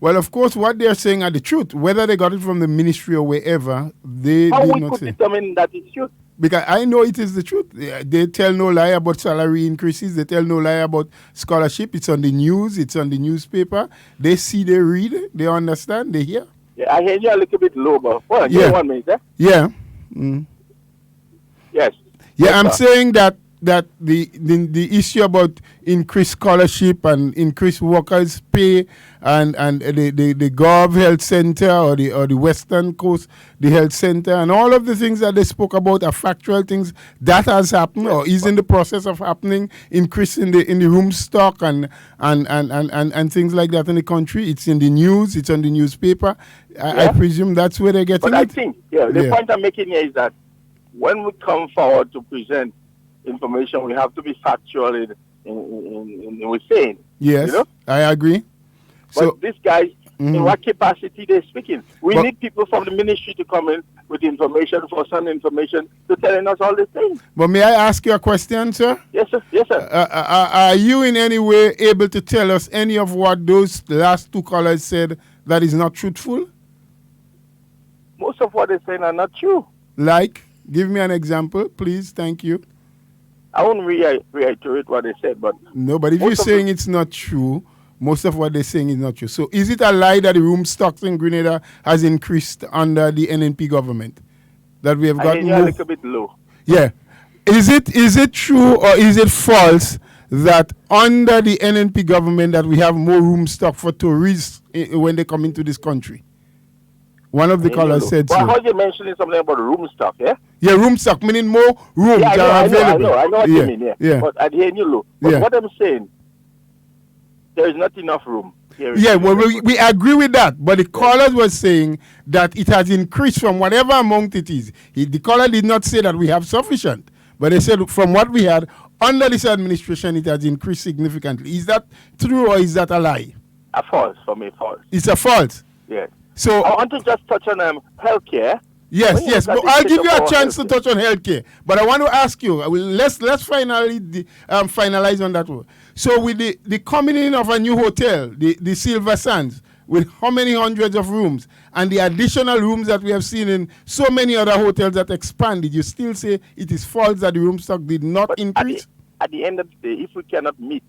Well, of course, what they're saying are the truth. Whether they got it from the ministry or wherever, they How did we not could say. determine that it's true? Because I know it is the truth. They tell no lie about salary increases. They tell no lie about scholarship. It's on the news. It's on the newspaper. They see, they read, they understand, they hear. Yeah, I hear you a little bit low, but hold on, give me 1 minute, Yeah. Mm. Yes. Yeah, Yes, I'm sir. saying that the issue about increased scholarship and increased workers' pay and the Gov Health Center or the Western Coast, the health center, and all of the things that they spoke about are factual things that has happened or is in the process of happening, increase in the room stock and things like that in the country. It's in the news, it's on the newspaper. I presume that's where they're getting But I it. think, the point I'm making here is that when we come forward to present information, we have to be factual in we're saying. Yes, You know? I agree. But these guys, in Mhm. what capacity they're speaking? We But- need people from the ministry to come in with information, for some information, to telling us all these things. But may I ask you a question, sir? Yes, sir. Yes, sir. Are you in any way able to tell us any of what those last two callers said that is not truthful? Most of what they're saying are not true. Like, give me an example, please. Thank you. I won't reiterate what they said, but No, but if you're most of saying it's not true, most of what they're saying is not true. So is it a lie that the room stocks in Grenada has increased under the NNP government? That we have I got hear you a more? little bit low. Yeah. Is it true or is it false that under the NNP government that we have more room stock for tourists when they come into this country? One of the callers said Well, so. I heard you mentioning something about room stock, yeah? Yeah, room stock, meaning more rooms Yeah, are available. I know what you mean, yeah. Yeah. But I hear you low. But Yeah. what I'm saying, there is not enough room here. Yeah, well, we agree with that. But the caller was saying that it has increased from whatever amount it is. The caller did not say that we have sufficient. But they said from what we had under this administration, it has increased significantly. Is that true or is that a lie? A false, for me, false. It's a false. Yes. So I want to just touch on healthcare. Yes, When you yes. look But at the I'll state give of you a our chance to healthcare- touch on healthcare. But I want to ask you. Let's finally finalize on that one. So with the coming in of a new hotel, the Silver Sands, with how many hundreds of rooms, and the additional rooms that we have seen in so many other hotels that expanded, you still say it is false that the room stock did not increase? At the end of the day, if we cannot meet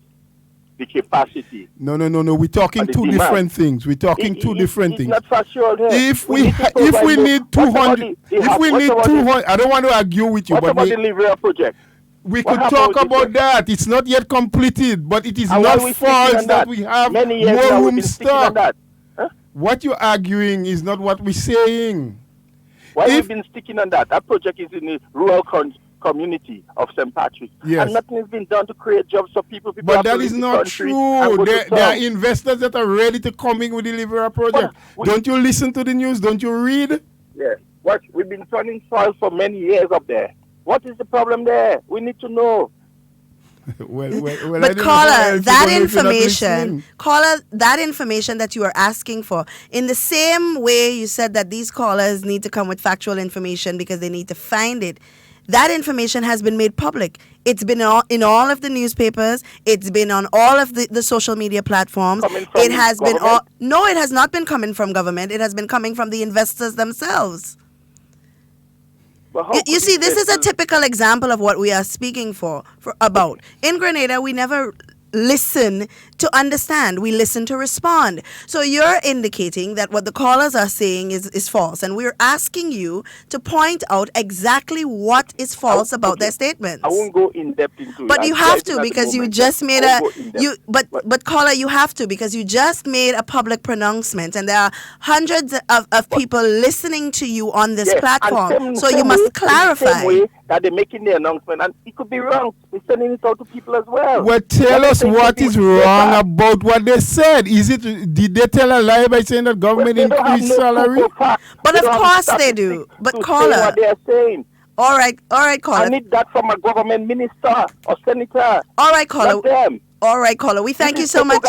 the capacity. No. We're talking And the two demand. different things. We're talking two different things. It's not factual here. If we need to if provide we more- need what about 200, the if we what need about 200, I don't want to argue with you, What but about the Livrea project? we What could happened talk with this about one? that. It's not yet completed, but it is And why not we sticking false on that we have Many years more now we've room been sticking on stock. that. Huh? What you're arguing is not what we're saying. Why we've been sticking on that? That project is in the rural community of St. Patrick's. Yes. And nothing has been done to create jobs for people. People But have to that leave is the not country and true. go to There are town. investors that are ready to come in with the Livera project. Don't you listen to the news? Don't you read? Yeah. What? We've been turning soil for many years up there. What is the problem there? We need to know. well, I But don't know how caller, else that you're gonna if you're not information, listening. caller, that information that you are asking for, in the same way you said that these callers need to come with factual information because they need to find it. That information has been made public. It's been in all of the newspapers. It's been on all of the social media platforms. It has been all. No, it has not been coming from government. It has been coming from the investors themselves. You see, this is a typical example of what we are speaking about. In Grenada, we never listen to understand. We listen to respond. So you're indicating that what the callers are saying is false. And we're asking you to point out exactly what is false about their statements. I won't go in depth into it. But you have to, because you just made but caller, you have to, because you just made a public pronouncement, and there are hundreds of people listening to you on this platform. So you must clarify. The same way that they're making the announcement, and it could be wrong. We're sending it out to people as well. Well, tell us what is wrong about what they said. Did they tell a lie by saying that government increased salary? But of course they do. But caller, what they are saying. All right, caller. I need that from a government minister or senator. All right, caller. Them. All right, caller. We thank you so much.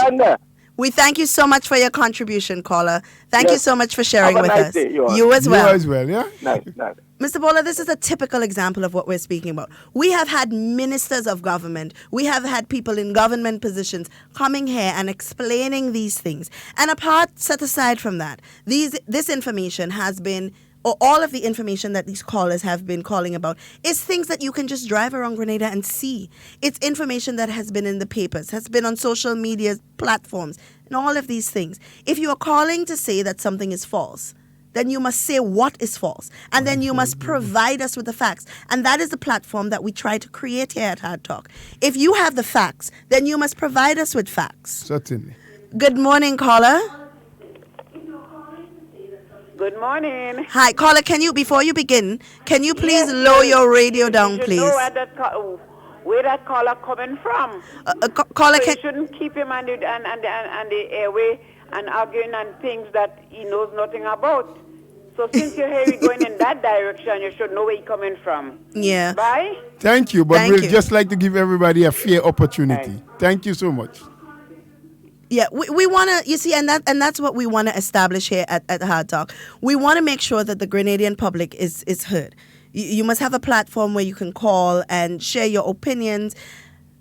We thank you so much for your contribution, caller. Thank you so much for sharing with us. You as well. You as well, yeah? Nice. Mr. Bola, this is a typical example of what we're speaking about. We have had ministers of government. We have had people in government positions coming here and explaining these things. And set aside from that, this information has been, or all of the information that these callers have been calling about, is things that you can just drive around Grenada and see. It's information that has been in the papers, has been on social media platforms, and all of these things. If you are calling to say that something is false, then you must say what is false. And then you must provide us with the facts. And that is the platform that we try to create here at Hard Talk. If you have the facts, then you must provide us with facts. Certainly. Good morning, caller. Good morning. Hi, caller, before you begin, can you please lower your radio down, please? You know where that caller coming from. Caller, so you shouldn't keep him on the airway and arguing on things that he knows nothing about. So since you're here going in that direction, you should know where he's coming from. Yeah. Bye. Thank you, but we'd just like to give everybody a fair opportunity. Right. Thank you so much. Yeah, we want to, you see, and that's what we want to establish here at Hard Talk. We want to make sure that the Grenadian public is heard. You must have a platform where you can call and share your opinions,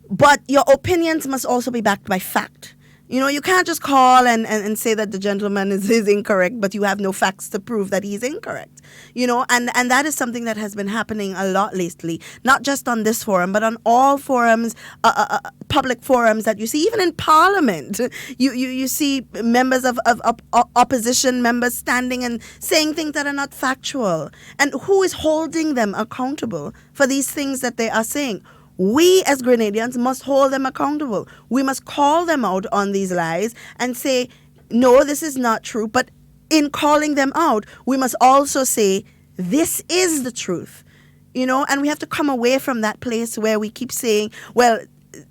but your opinions must also be backed by fact. You know, you can't just call and say that the gentleman is incorrect, but you have no facts to prove that he's incorrect. You know, and that is something that has been happening a lot lately, not just on this forum, but on all forums, public forums that you see, even in Parliament. You see members of opposition members standing and saying things that are not factual. And who is holding them accountable for these things that they are saying? We as Grenadians must hold them accountable. We must call them out on these lies and say, no, this is not true. But in calling them out, we must also say, this is the truth. You know, and we have to come away from that place where we keep saying, well,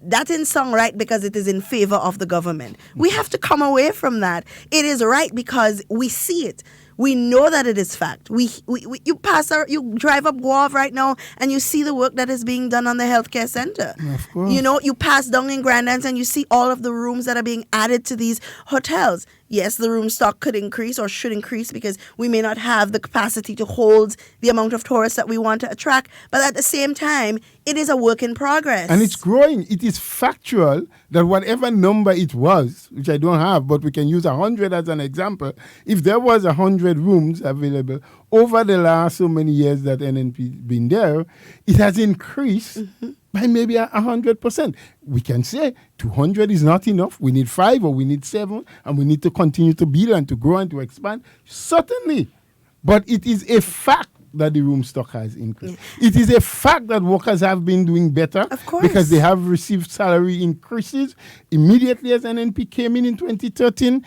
that didn't sound right because it is in favor of the government. We have to come away from that. It is right because we see it. We know that it is fact. You drive up Guave right now and you see the work that is being done on the healthcare center. Of course. You know, you pass down in Grandlands and you see all of the rooms that are being added to these hotels. Yes, the room stock could increase or should increase because we may not have the capacity to hold the amount of tourists that we want to attract. But at the same time, it is a work in progress. And it's growing. It is factual that whatever number it was, which I don't have, but we can use 100 as an example. If there was 100 rooms available over the last so many years that NNP been there, it has increased by maybe 100%. We can say 200 is not enough. We need 5 or we need 7, and we need to continue to build and to grow and to expand. Certainly. But it is a fact that the room stock has increased. Yeah. It is a fact that workers have been doing better because they have received salary increases immediately as NNP came in 2013,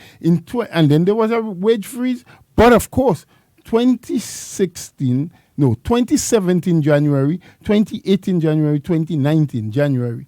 and then there was a wage freeze. But of course, 2017 January, 2018 January, 2019 January,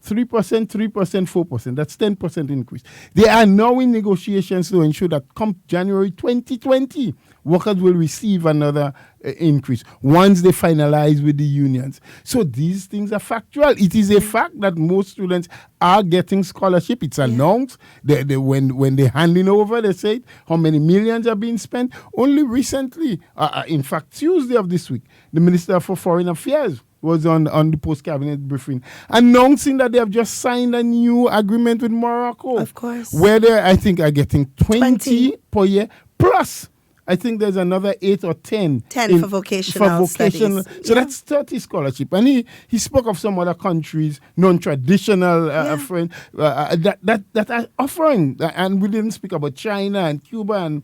3%, 4%. That's 10% increase. They are now in negotiations to ensure that come January 2020, workers will receive another increase once they finalize with the unions. So these things are factual. It is a fact that most students are getting scholarship. It's announced. When they're handing over, they say how many millions are being spent. Only recently, in fact, Tuesday of this week, the Minister for Foreign Affairs was on the post-cabinet briefing, announcing that they have just signed a new agreement with Morocco. Of course. Where they, I think, are getting 20 per year, plus I think there's another 8 or 10. 10 for vocational studies. So that's 30 scholarship. And he spoke of some other countries, non-traditional friend, that are offering. And we didn't speak about China and Cuba and,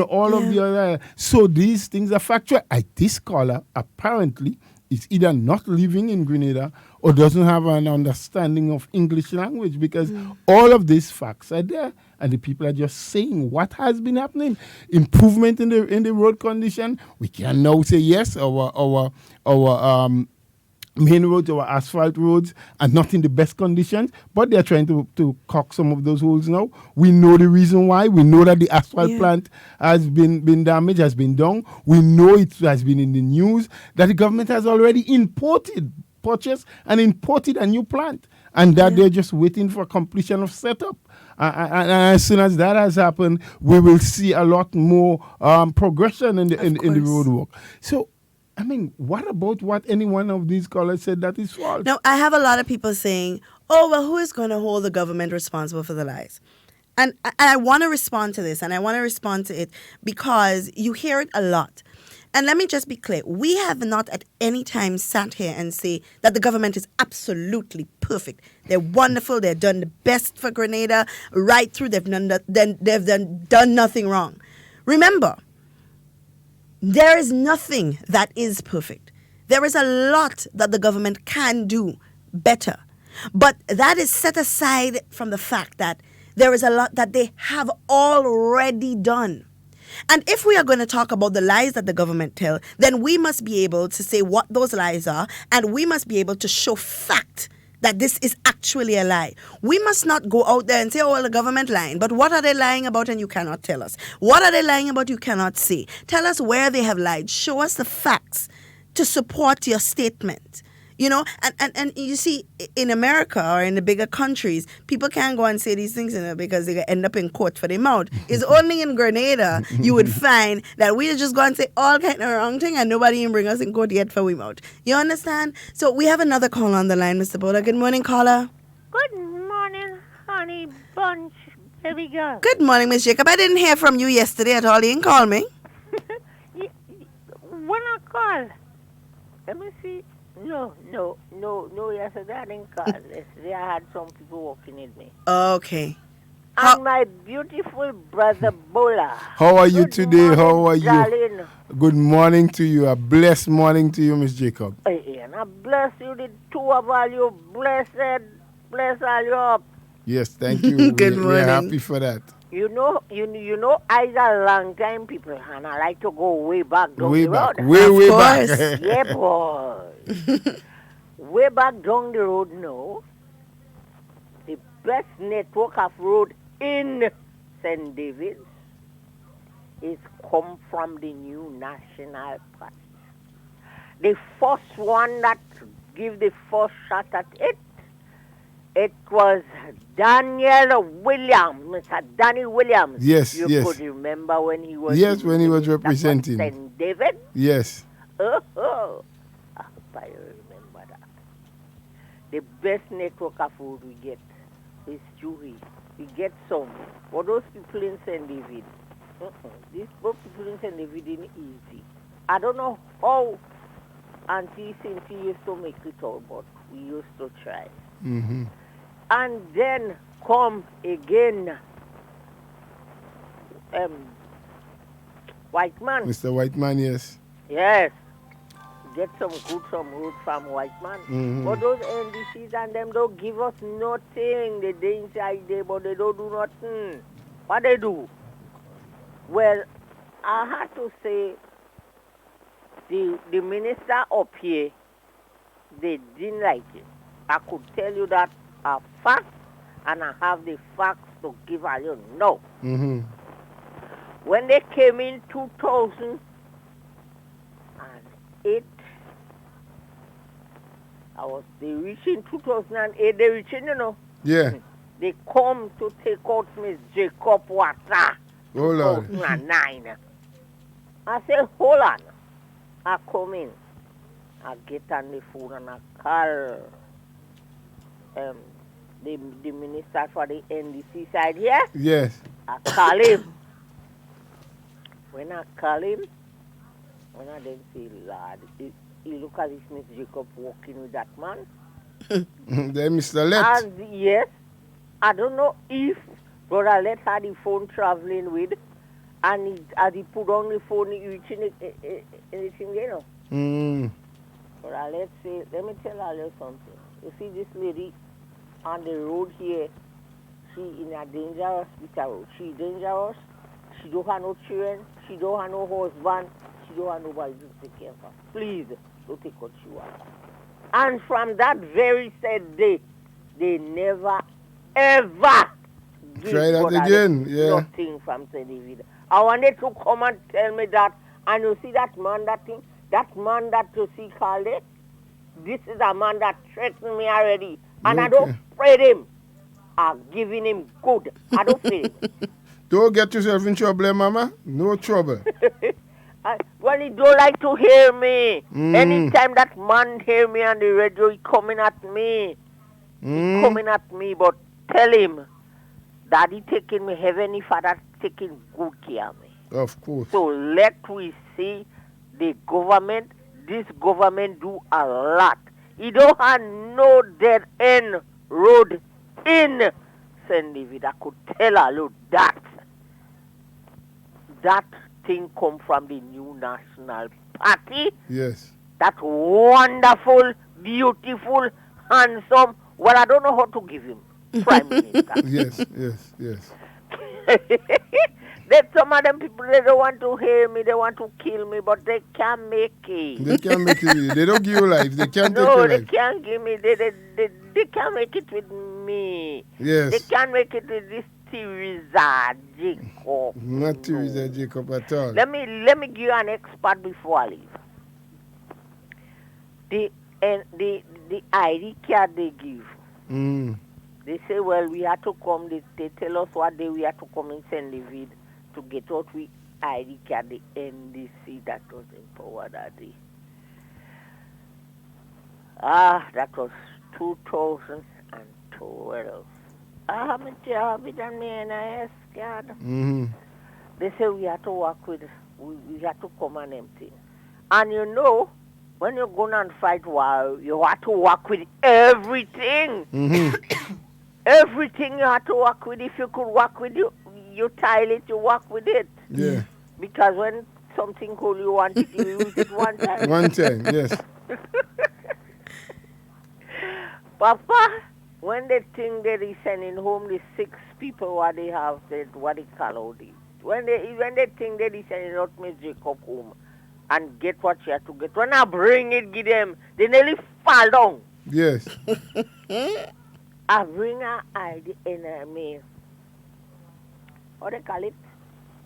all of the other. So these things are factual. This scholar apparently is either not living in Grenada or doesn't have an understanding of English language, because all of these facts are there and the people are just saying what has been happening. Improvement in the road condition. We can now say yes, our main roads, our asphalt roads are not in the best conditions, but they're trying to caulk some of those holes now. We know the reason why. We know that the asphalt plant has been damaged, has been done. We know it has been in the news that the government has already purchased and imported a new plant, and that they're just waiting for completion of setup. And as soon as that has happened, we will see a lot more progression in the road work. So, I mean, what about what any one of these callers said that is false? Now, I have a lot of people saying, oh, well, who is going to hold the government responsible for the lies? And I want to respond to this, and I want to respond to it because you hear it a lot. And let me just be clear. We have not at any time sat here and say that the government is absolutely perfect. They're wonderful. They've done the best for Grenada right through. They've done nothing wrong. Remember, there is nothing that is perfect. There is a lot that the government can do better. But that is set aside from the fact that there is a lot that they have already done. And if we are going to talk about the lies that the government tell, then we must be able to say what those lies are, and we must be able to show fact that this is actually a lie. We must not go out there and say, oh, well, the government lying. But what are they lying about and you cannot tell us? What are they lying about you cannot say? Tell us where they have lied. Show us the facts to support your statement. And you see, in America or in the bigger countries, people can't go and say these things because they end up in court for their mouth. It's only in Grenada you would find that we just go and say all kind of wrong thing and nobody even bring us in court yet for we mouth. You understand? So we have another call on the line, Mr. Bola. Good morning, caller. Good morning, honey bunch, baby girl. Good morning, Miss Jacob. I didn't hear from you yesterday at all. You didn't call me. When I call, let me see. No, yesterday I didn't call. Yesterday I had some people walking with me. Okay. And my beautiful brother Bola. How are you today? How are you? Darling. Good morning to you. A blessed morning to you, Miss Jacob. And I bless you, the two of all you. Bless all you up. Yes, thank you. Good morning. We're happy for that. You know, I a long time people, and I like to go way back down Way the back. road. Way back. Yeah, boy. Way back down the road now, the best network of road in St. David's is come from the new National Party. The first one that give the first shot at it was Daniel Williams, Mr. Danny Williams. Yes, you yes. could remember when he was when he was representing St. David. Yes. Oh, I remember that. The best network of food we get is Chewy. We get some. For those people in St. David, these people in St. David ain't easy. I don't know how Auntie Cynthia used to make it all, but we used to try. Mm-hmm. And then come again, White Man. Mr. White Man, yes. Yes. Get some root from White Man. Mm-hmm. But those NDCs and them don't give us nothing. They inside there, but they don't do nothing. What they do? Well, I had to say, the minister up here, they didn't like it. I could tell you that a fact, and I have the facts to give you now. Mm-hmm. When they came in 2008, they reached in 2008, they reached in, Yeah. They come to take out Miss Jacob Water. Oh, Lord. 2009. I said, hold on. I come in. I get on the phone and I call the minister for the NDC side here. Yes. I call him. when I call him, when I then say, Lord, he look at this Miss Jacob walking with that man. Then Mr. Let. And yes, I don't know if Brother Let had the phone traveling with, and as he put on the phone, he reaching anything, you know. Brother Let say, let me tell you something. You see this lady on the road here, she in a dangerous road. She dangerous. She don't have no children. She don't have no husband. She don't have nobody to take care of her. Please, don't take what she wants. And from that very sad day, they never, ever try that again. Yeah. Nothing from St. David. I wanted to come and tell me that, and you see that man, that man that you see called it, this is a man that threatened me already. And I don't afraid him. I'm giving him good. I don't afraid him. Don't get yourself in trouble, Mama. No trouble. Well, he don't like to hear me. Anytime that man hear me on the radio, he coming at me. He coming at me, but tell him, Daddy taking me, Heavenly Father taking good care of me. Of course. So let we see the government, this government do a lot. He don't have no dead end road in St. David. I could tell you that. That thing come from the new National Party. Yes. That wonderful, beautiful, handsome. Well, I don't know how to give him Prime Minister. Yes. That some of them people, they don't want to hear me, they want to kill me, but they can't make it. They can't make it. They don't give you life. They can't take your No, life. they can't give me. They can't make it with me. Yes. They can't make it with this Teresa Jacob. Not Teresa Jacob at all. Let me give you an expert before I leave. The ID card they give. They say, well, we have to come. They tell us what day we have to come in St. David to get out with ID card, the NDC that was in power that day. That was 2012. I haven't done my NIS card. They say we have to work with, we have to come and empty. And you know, when you're going and fight war, you have to work with everything. Everything you have to work with. If you could work with you tile it, you work with it. Yeah. Because when something cool you want it, you use it one time. One time, yes. Papa, when they think that he's sending home the 6 people what they have, what they call out it. When they think that he's sending out Miss Jacob home and get what she has to get, when I bring it, give them, they nearly fall down. Yes. I bring her ID in me. What they call it?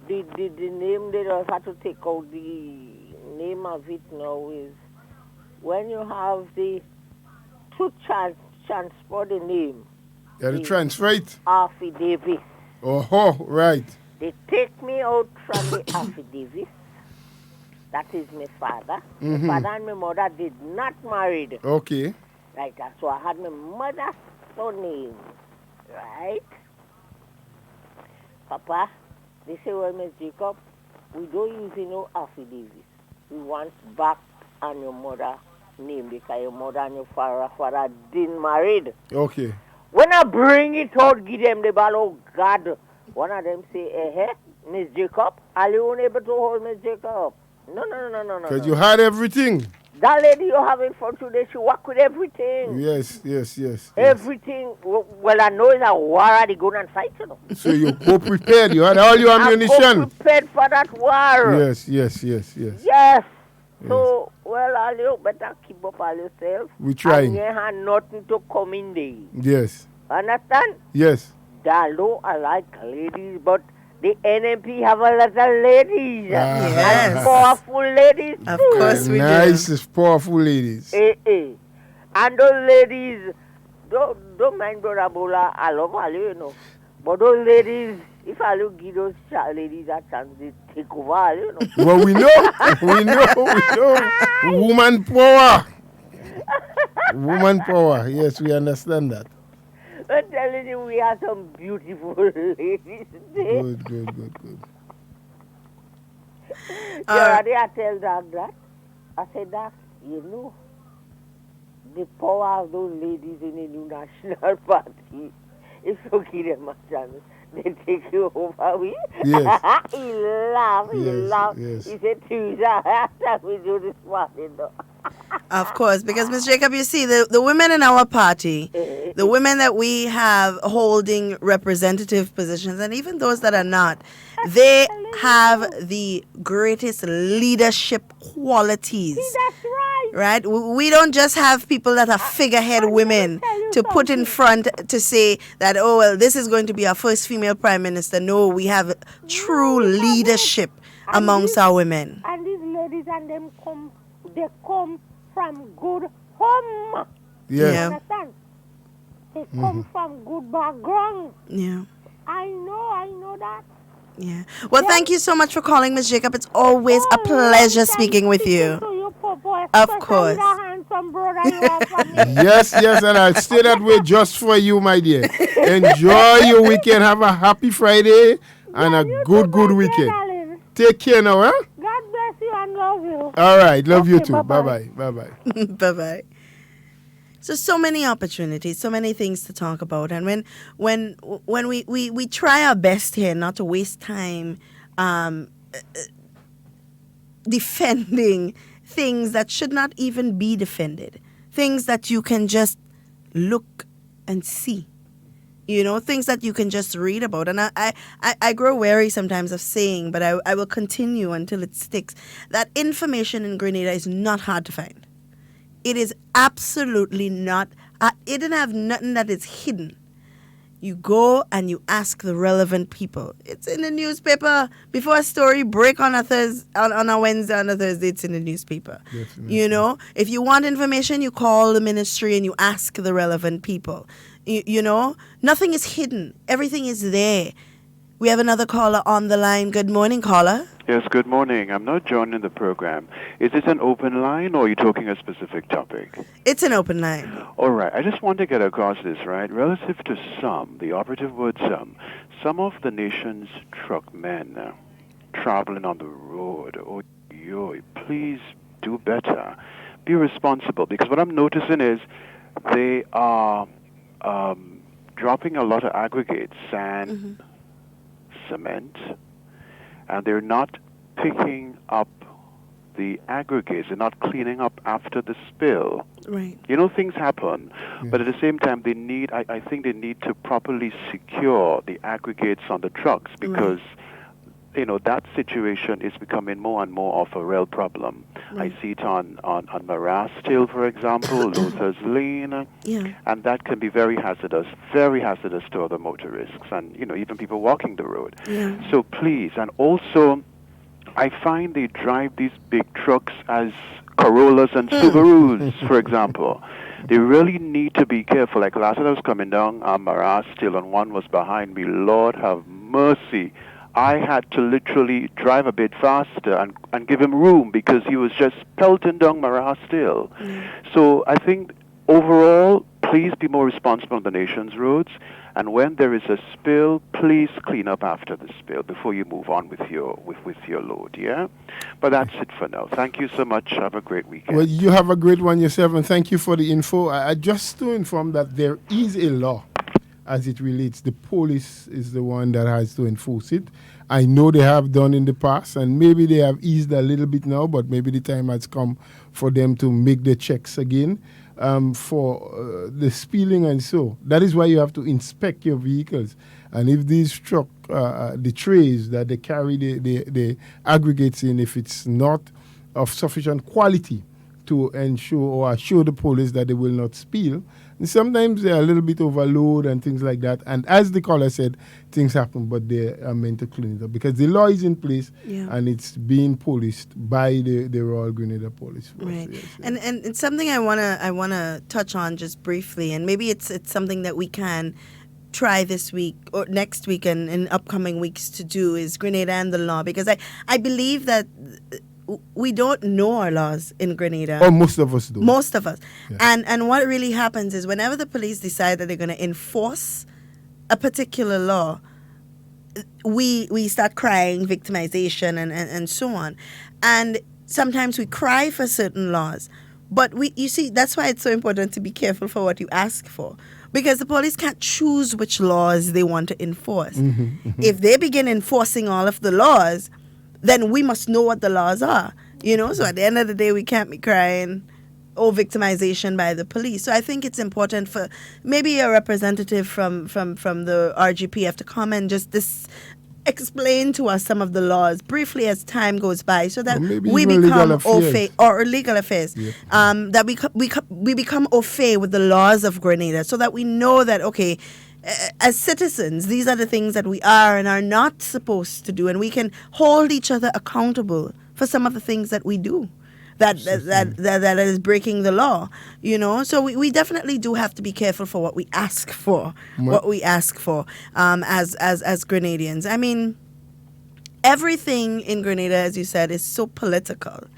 The name they just have to take out the name of it now is when you have the to transport the name. Yeah, the transfer it. Affidavit. Oh, right. They take me out from the affidavit. That is my father. My father and my mother did not married. Okay. Right, so I had my mother's surname. Right? Papa, they say, well, Miss Jacob, we don't use no affidavit. We want back on your mother's name because your mother and your father didn't married. Okay. When I bring it out, give them the ball, oh God. One of them say, Miss Jacob, are you unable to hold Miss Jacob? No. Because you had everything. That lady you have in front today, she work with everything. Yes. Everything. Well, I know it's a war they go and fight, you know. So you go prepared. You had all your ammunition. I go prepared for that war. Yes. Yes. So, well, all you better keep up all yourself. We trying. And you have nothing to come in there. Yes. Understand? Yes. Although I like ladies, but the NMP have a lot of ladies. Yes. And powerful ladies too. Of course we do. Nice, powerful ladies. And those ladies, don't mind Brother Bola, I love all you know. But those ladies, if I look give those ladies a chance, they take over all you know. Well, we know. Woman power. Woman power. Yes, we understand that. I'm telling you, we have some beautiful ladies there. Good. I tell Doc that. I said, Doc, you know, the power of those ladies in the new National Party, if you give them a chance, they take you over with. Yes. He laughed, Yes. He said, Teresa, that's what we do this morning, though. Of course, because Ms. Jacob, you see, the women in our party, the women that we have holding representative positions, and even those that are not, they have the greatest leadership qualities. See, that's right. Right? We don't just have people that are figurehead women to put in front to say that, oh, well, this is going to be our first female prime minister. No, we have true leadership amongst our women. And these ladies and them they come from good home. Yeah. You understand? They come from good background. Yeah. I know that. Yeah. Well, thank you so much for calling, Ms. Jacob. It's always a pleasure speaking with you. Of course. Yes, and I'll stay that way just for you, my dear. Enjoy your weekend. Have a happy Friday and a good weekend. Take care now, huh? God bless you and love you. All right, love you too. Bye-bye. Bye-bye. Bye-bye. So many opportunities, so many things to talk about. And when we try our best here not to waste time defending things that should not even be defended, things that you can just look and see, things that you can just read about. And I grow wary sometimes of saying, but I will continue until it sticks, that information in Grenada is not hard to find. It is absolutely not. It didn't have nothing that is hidden. You go and you ask the relevant people. It's in the newspaper. Before a story break on a Thursday, on a Wednesday, on a Thursday, it's in the newspaper. Definitely. If you want information, you call the ministry and you ask the relevant people. Nothing is hidden. Everything is there. We have another caller on the line. Good morning, caller. Yes, good morning. I'm not joining the program. Is this an open line or are you talking a specific topic? It's an open line. All right. I just want to get across this, right? Relative to some, the operative word some of the nation's truck men traveling on the road, please do better. Be responsible. Because what I'm noticing is they are dropping a lot of aggregates, sand, cement, and they're not picking up the aggregates. They're not cleaning up after the spill. Right. Things happen, but at the same time, I think they need to properly secure the aggregates on the trucks because, that situation is becoming more and more of a real problem. Right. I see it on Marastil, for example, Luther's Lane, and that can be very hazardous to other motorists and, even people walking the road. Yeah. So please, and also, I find they drive these big trucks as Corollas and Subarus, for example. They really need to be careful. Like last time I was coming down Marastil and one was behind me. Lord have mercy. I had to literally drive a bit faster and give him room because he was just pelting down Marastil. So I think overall, please be more responsible on the nation's roads. And when there is a spill, please clean up after the spill before you move on with your load, yeah? But that's it for now. Thank you so much. Have a great weekend. Well, you have a great one yourself, and thank you for the info. I just to inform that there is a law as it relates. The police is the one that has to enforce it. I know they have done in the past, and maybe they have eased a little bit now, but maybe the time has come for them to make the checks again. For the spilling and so. That is why you have to inspect your vehicles. And if these truck, the trays that they carry the aggregates in, if it's not of sufficient quality to ensure or assure the police that they will not spill, and sometimes they're a little bit overload and things like that. And as the caller said, things happen, but they are meant to clean it up because the law is in place and it's being policed by the Royal Grenada Police Force. Right. Yes. And it's something I wanna touch on just briefly, and maybe it's something that we can try this week or next week and in upcoming weeks to do is Grenada and the law, because I believe that we don't know our laws in Grenada. Oh, most of us do. Most of us. Yeah. And what really happens is whenever the police decide that they're going to enforce a particular law, we start crying, victimization, and so on. And sometimes we cry for certain laws. But you see, that's why it's so important to be careful for what you ask for. Because the police can't choose which laws they want to enforce. If they begin enforcing all of the laws, then we must know what the laws are. So at the end of the day, we can't be crying, victimization by the police. So I think it's important for maybe a representative from the RGPF to come and just explain to us some of the laws briefly as time goes by, so that we become au fait, or legal affairs, that we become au fait with the laws of Grenada, so that we know that, okay, as citizens, these are the things that we are and are not supposed to do, and we can hold each other accountable for some of the things that we do that is breaking the law, So we definitely do have to be careful for what we ask for, as Grenadians. I mean, everything in Grenada, as you said, is so political.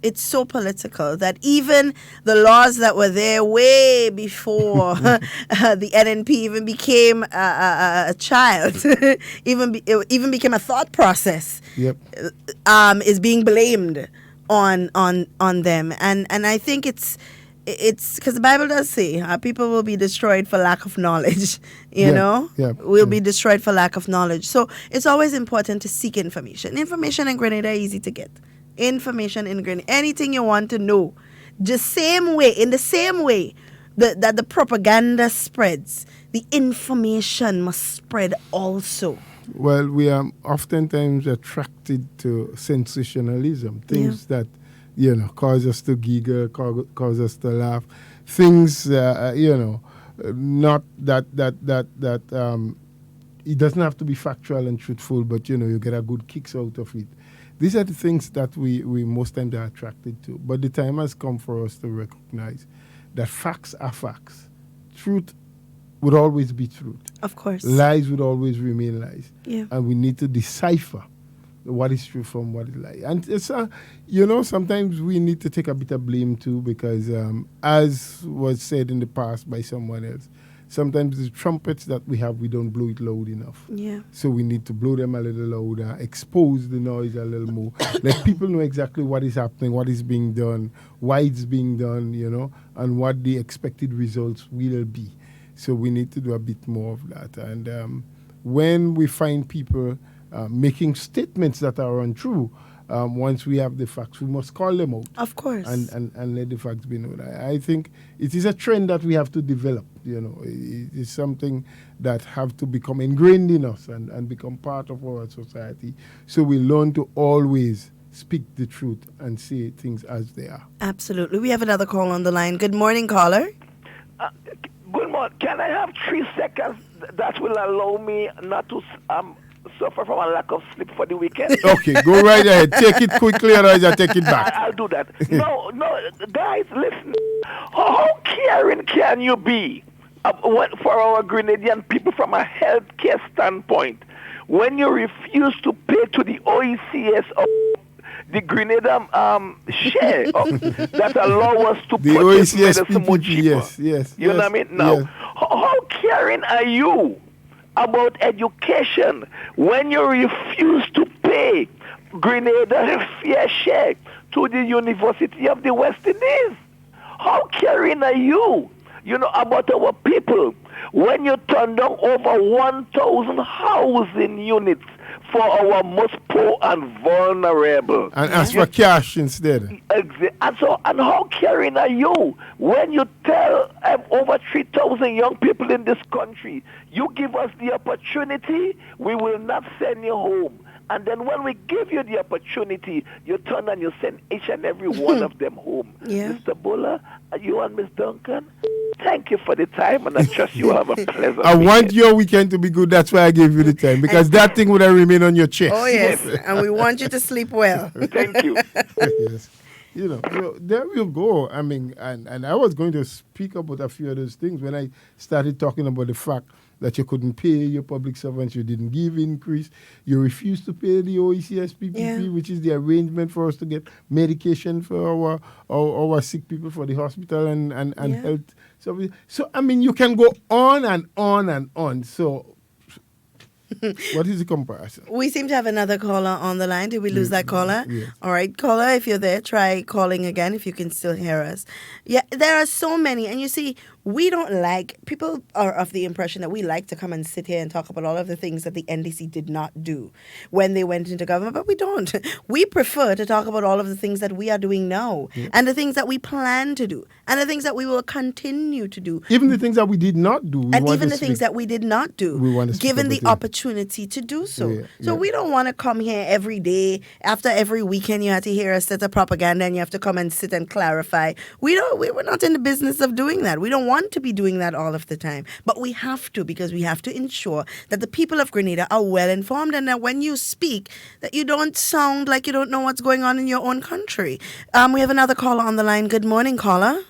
It's so political that even the laws that were there way before the NNP even became a child, even became a thought process, is being blamed on them, and I think it's because the Bible does say people will be destroyed for lack of knowledge. We'll be destroyed for lack of knowledge. So it's always important to seek information. Information in Grenada is easy to get. Information in Grenada, anything you want to know, in the same way that the propaganda spreads, the information must spread also. Well, we are oftentimes attracted to sensationalism, things that, cause us to giggle, cause us to laugh, things, not that it doesn't have to be factual and truthful, but, you get a good kicks out of it. These are the things that we most times are attracted to. But the time has come for us to recognize that facts are facts. Truth would always be truth. Of course. Lies would always remain lies. Yeah. And we need to decipher what is true from what is lie. And it's sometimes we need to take a bit of blame too, because as was said in the past by someone else, sometimes the trumpets that we have, we don't blow it loud enough. Yeah. So we need to blow them a little louder, expose the noise a little more, let people know exactly what is happening, what is being done, why it's being done, and what the expected results will be. So we need to do a bit more of that. And when we find people making statements that are untrue, once we have the facts, we must call them out. Of course. And let the facts be known. I think it is a trend that we have to develop. It is something that have to become ingrained in us and become part of our society. So we learn to always speak the truth and say things as they are. Absolutely. We have another call on the line. Good morning, caller. Good morning. Can I have 3 seconds that will allow me not to suffer from a lack of sleep for the weekend? Okay, go right ahead. Take it quickly, otherwise I'll take it back. I'll do that. No, guys, listen. How caring can you be for our Grenadian people from a healthcare standpoint when you refuse to pay to the OECS the Grenada share that allow us to the purchase OECS medicine more cheaper? Yes. You know what I mean? Now, how caring are you about education when you refuse to pay Grenada fair share to the University of the West Indies? How caring are you, about our people when you turn down over 1,000 housing units for our most poor and vulnerable? And ask for cash instead. And how caring are you when you tell over 3,000 young people in this country, you give us the opportunity, we will not send you home. And then when we give you the opportunity, you turn and you send each and every one of them home. Yeah. Mr. Buller, you and Miss Duncan, thank you for the time, and I trust you have a pleasant I weekend. want your weekend to be good. That's why I gave you the time, because that thing would have remained on your chest. Oh, yes. And we want you to sleep well. Thank you. Yes. There you go. I mean, and I was going to speak about a few of those things when I started talking about the fact that you couldn't pay your public servants, you didn't give increase, you refused to pay the OECS PPP, which is the arrangement for us to get medication for our sick people for the hospital and health service. So, I mean, you can go on and on and on. So, What is the comparison? We seem to have another caller on the line. Did we lose that caller? Yes. All right, caller, if you're there, try calling again if you can still hear us. Yeah, there are so many. And you see, we don't like, people are of the impression that we like to come and sit here and talk about all of the things that the NDC did not do when they went into government, but we don't. We prefer to talk about all of the things that we are doing now and the things that we plan to do and the things that we will continue to do. Even the things that we did not do. And even the things that we did not do, we want to given the opportunity to do so. So we don't want to come here every day. After every weekend, you have to hear a set of propaganda and you have to come and sit and clarify. We're not in the business of doing that. We don't want to be doing that all of the time. But we have to, because we have to ensure that the people of Grenada are well informed and that when you speak, that you don't sound like you don't know what's going on in your own country. We have another caller on the line. Good morning, caller.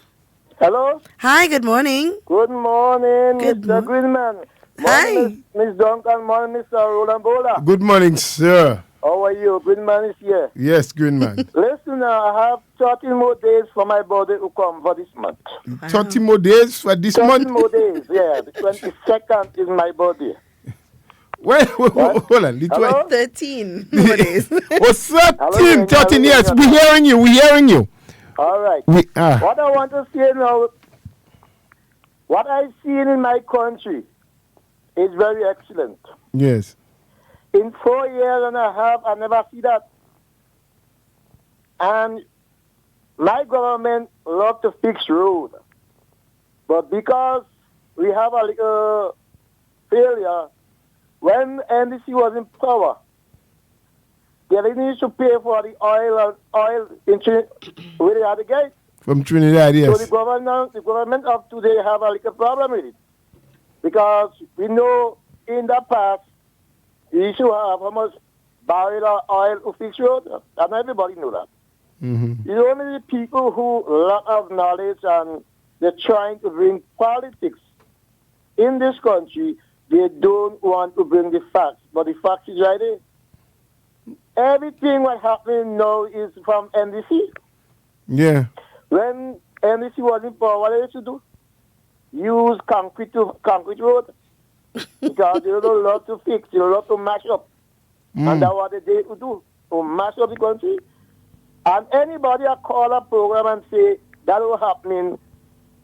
Hello? Hi, good morning. Good morning, Good Mr. Greenman. Hi. Miss Duncan, morning, Mr. Roland Bola. Good morning, sir. How are you? Greenman is here. Yes, Greenman. Listen, I have 13 more days for my body to come for this month. 30 more days for this 13 month? more days, yeah. The 22nd is my birthday. Wait, hold on. Hello? 13 more days. What's up, Tim? 13 years. We're hearing you. We're hearing you. All right. What I want to say now, what I've seen in my country is very excellent. Yes. In 4 years and a half, I never see that. And my government love to fix road. But because we have a little failure, when NDC was in power, they need to pay for the oil in where they had the gate. From Trinidad, yes. So the government of today have a little problem with it. Because we know in the past, we used to have how much barrel of oil to fix road, and everybody know that. Mm-hmm. It's only the people who lack of knowledge and they're trying to bring politics in this country. They don't want to bring the facts, but the facts is right there. Everything what's happening now is from NDC. Yeah. When NDC was in power, what they used to do? Use concrete road. Because they don't love to fix, they love to mash up. And that's what they do, to mash up the country. And anybody that call a program and say that was happening,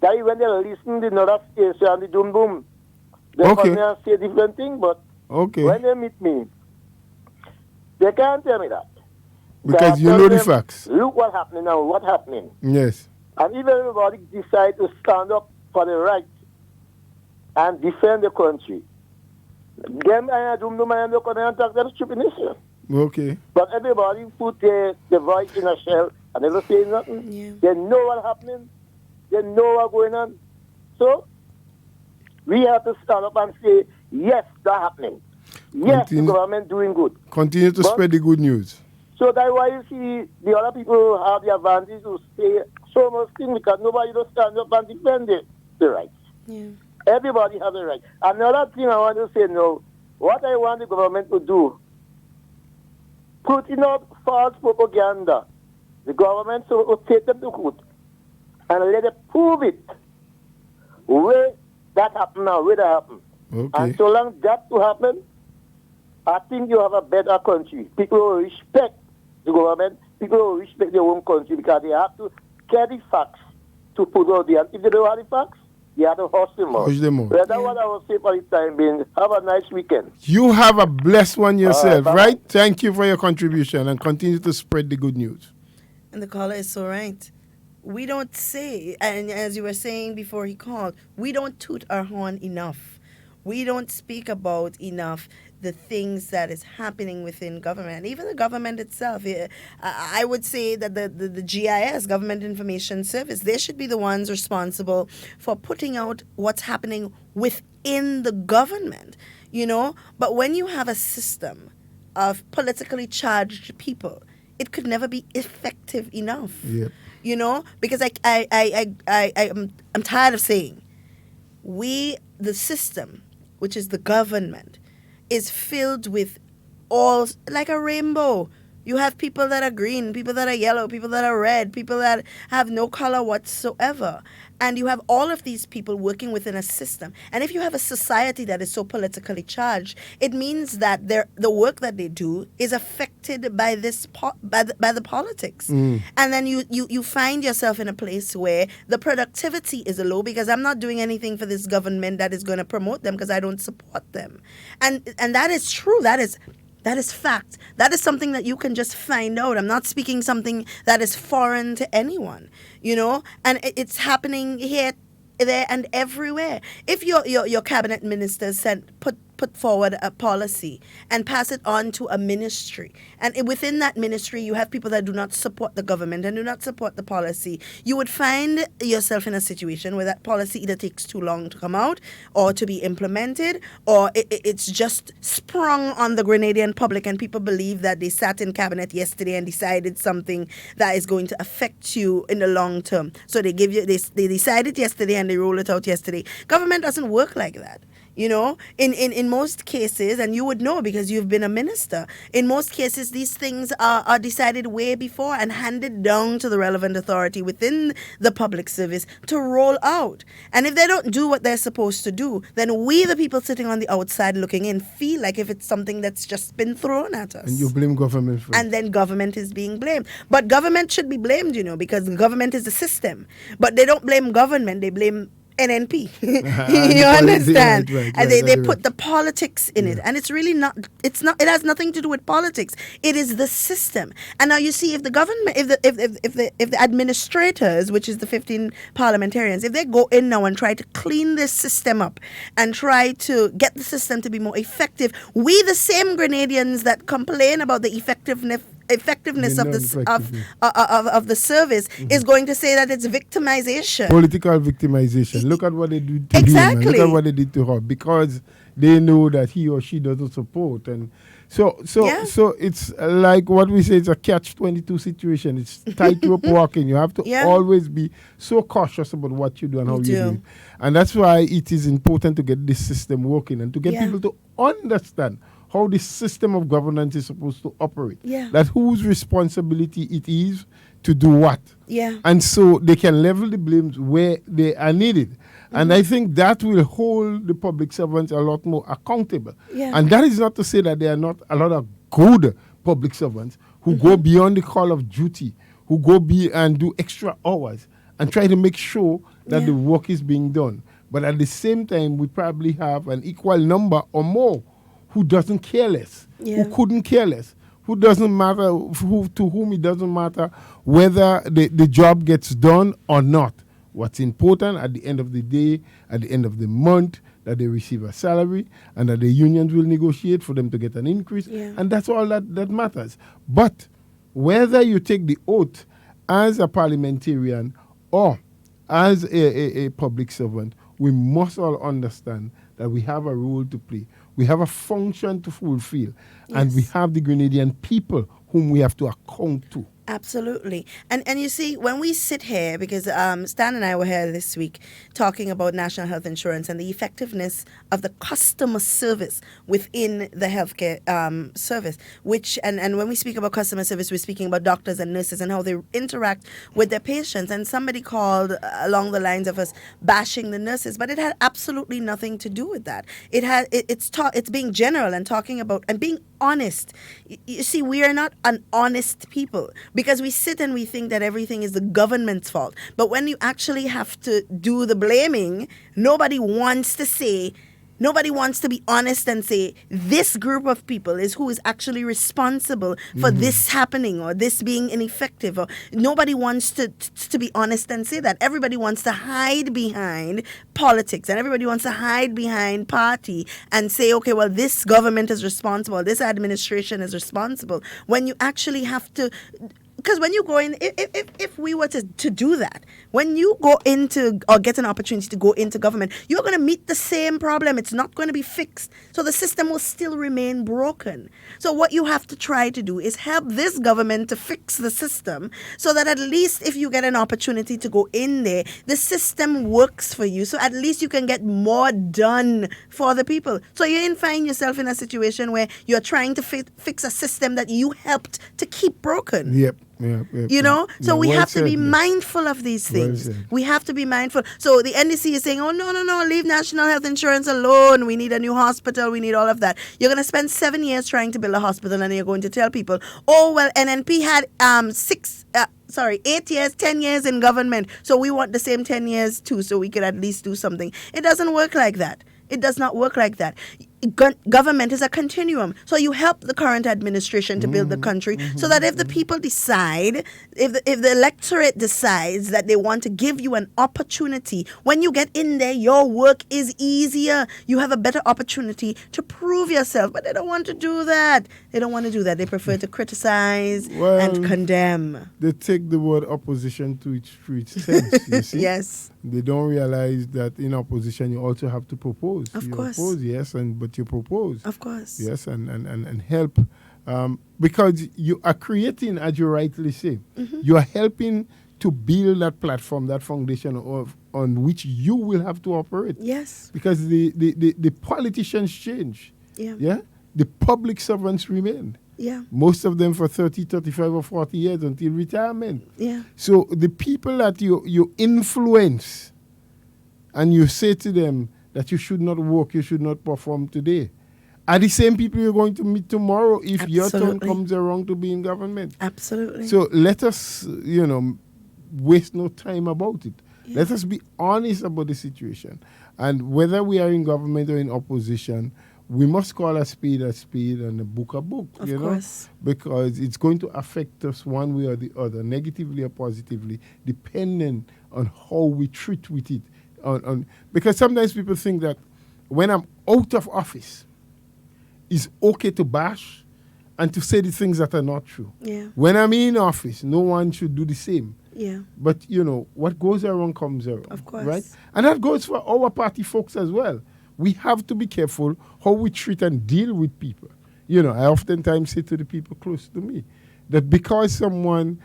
that when they listen to another station, the boom boom, they come here and say different things, but when they meet me, they can't tell me that. Because you know the facts. Look what's happening now, what's happening. Yes. And if everybody decide to stand up for the right and defend the country, them and do no man look and talk that stupidness. Okay. But everybody put their voice in a shell and they don't say nothing. Yeah. They know what's happening. They know what's going on. So we have to stand up and say, yes, that's happening. Yes, the government doing good. Continue to spread the good news. So that's why you see the other people have the advantage to say so much things because nobody does stand up and defend the rights. Yeah. Everybody has a right. Another thing I want to say now, what I want the government to do, putting out false propaganda. The government will take them to court and let them prove it. Where that happened now, where that happened. Okay. And so long that to happen, I think you have a better country. People will respect the government. People will respect their own country because they have to get the facts to put out there. If they don't have the facts, you have to hush them out. Hush them out. Well, that's what I will say for the time being. Have a nice weekend. You have a blessed one yourself, right? Thank you for your contribution and continue to spread the good news. And the caller is so right. We don't say, and as you were saying before he called, we don't toot our horn enough. We don't speak about enough the things that is happening within government, even the government itself. I would say that the GIS, Government Information Service, they should be the ones responsible for putting out what's happening within the government, you know. But when you have a system of politically charged people, it could never be effective enough, you know, because I'm tired of saying the system, which is the government, is filled with all, like a rainbow, You have people that are green, people that are yellow, people that are red, people that have no color whatsoever. And you have all of these people working within a system. And if you have a society that is so politically charged, it means that the work that they do is affected by by the politics. And then you find yourself in a place where the productivity is low because I'm not doing anything for this government that is going to promote them because I don't support them. And that is true. That is fact. That is something that you can just find out. I'm not speaking something that is foreign to anyone, and it's happening here, there, and everywhere. If your cabinet ministers put forward a policy and pass it on to a ministry, and within that ministry you have people that do not support the government and do not support the policy, you would find yourself in a situation where that policy either takes too long to come out or to be implemented, or it's just sprung on the Grenadian public and people believe that they sat in cabinet yesterday and decided something that is going to affect you in the long term. So they decided yesterday and they roll it out yesterday. Government doesn't work like that. In most cases, and you would know because you've been a minister, in most cases these things are decided way before and handed down to the relevant authority within the public service to roll out. And if they don't do what they're supposed to do, then we, the people sitting on the outside looking in, feel like if it's something that's just been thrown at us. And you blame government for it. And then government is being blamed. But government should be blamed, because the government is the system. But they don't blame government, they blame NNP. You understand? And they put the politics in it. And it's really not, it has nothing to do with politics. It is the system. And now you see, if the government, if the administrators, which is the 15 parliamentarians, if they go in now and try to clean this system up and try to get the system to be more effective, we, the same Grenadians that complain about the effectiveness of the service is going to say that it's victimization. Political victimization. Look at what they do to exactly. him. Look at what they did to her because they know that he or she doesn't support. And so it's like what we say, it's a catch-22 situation. It's tightrope walking. You have to always be so cautious about what you do and how you do it. And that's why it is important to get this system working and to get people to understand how the system of governance is supposed to operate. That whose responsibility it is to do what. And so they can level the blames where they are needed. And I think that will hold the public servants a lot more accountable. And that is not to say that there are not a lot of good public servants who go beyond the call of duty, who go and do extra hours and try to make sure that the work is being done. But at the same time, we probably have an equal number or more who doesn't care less, who couldn't care less, who doesn't matter, to whom it doesn't matter whether the job gets done or not. What's important at the end of the day, at the end of the month, that they receive a salary and that the unions will negotiate for them to get an increase. And that's all that matters. But whether you take the oath as a parliamentarian or as a public servant, we must all understand that we have a role to play. We have a function to fulfill. And we have the Grenadian people whom we have to account to. Absolutely. And you see, when we sit here, because Stan and I were here this week talking about national health insurance and the effectiveness of the customer service within the healthcare service, and when we speak about customer service, we're speaking about doctors and nurses and how they interact with their patients. And somebody called along the lines of us bashing the nurses, but it had absolutely nothing to do with that. It's being general and talking about and being honest. You see, we are not an honest people. Because we sit and we think that everything is the government's fault. But when you actually have to do the blaming, nobody wants to be honest and say, this group of people is who is actually responsible for this happening or this being ineffective. Or nobody wants to be honest and say that. Everybody wants to hide behind politics and everybody wants to hide behind party and say, okay, well, this government is responsible, this administration is responsible. When you actually have to because when you go in, if we were to do that, when you go into or get an opportunity to go into government, you're going to meet the same problem. It's not going to be fixed. So the system will still remain broken. So what you have to try to do is help this government to fix the system so that at least if you get an opportunity to go in there, the system works for you. So at least you can get more done for the people. So you didn't find yourself in a situation where you're trying to fix a system that you helped to keep broken. Yep. You know, so we well have to said, be yes. mindful of these things. We have to be mindful. So the NDC is saying, oh, no, leave national health insurance alone. We need a new hospital. We need all of that. You're going to spend 7 years trying to build a hospital, and you're going to tell people, oh, well, NNP had 8 years, 10 years in government. So we want the same 10 years too, so we could at least do something. It doesn't work like that. It does not work like that. Government is a continuum. So you help the current administration to build the country so that if the people decide, if the electorate decides that they want to give you an opportunity, when you get in there, your work is easier. You have a better opportunity to prove yourself. But they don't want to do that. They prefer to criticize and condemn. They take the word opposition to its sense, you see? Yes. They don't realize that in opposition you also have to propose. Of course. Oppose, yes, but you propose. Of course. Yes, and help. Because you are creating, as you rightly say, you are helping to build that platform, that foundation on which you will have to operate. Yes. Because the politicians change. Yeah. The public servants remain. Yeah. Most of them for 30, 35 or 40 years until retirement. Yeah. So the people that you influence and you say to them that you should not work, you should not perform today, are the same people you're going to meet tomorrow if your turn comes around to be in government. Absolutely. So let us, waste no time about it. Yeah. Let us be honest about the situation. And whether we are in government or in opposition, we must call a spade and a book, of course. Because it's going to affect us one way or the other, negatively or positively, depending on how we treat with it. Because sometimes people think that when I'm out of office, it's okay to bash and to say the things that are not true. Yeah. When I'm in office, no one should do the same. Yeah. But, what goes around comes around. Of course. Right? And that goes for our party folks as well. We have to be careful how we treat and deal with people. I oftentimes say to the people close to me that because someone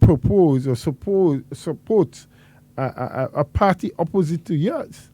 propose or supports a party opposite to yours,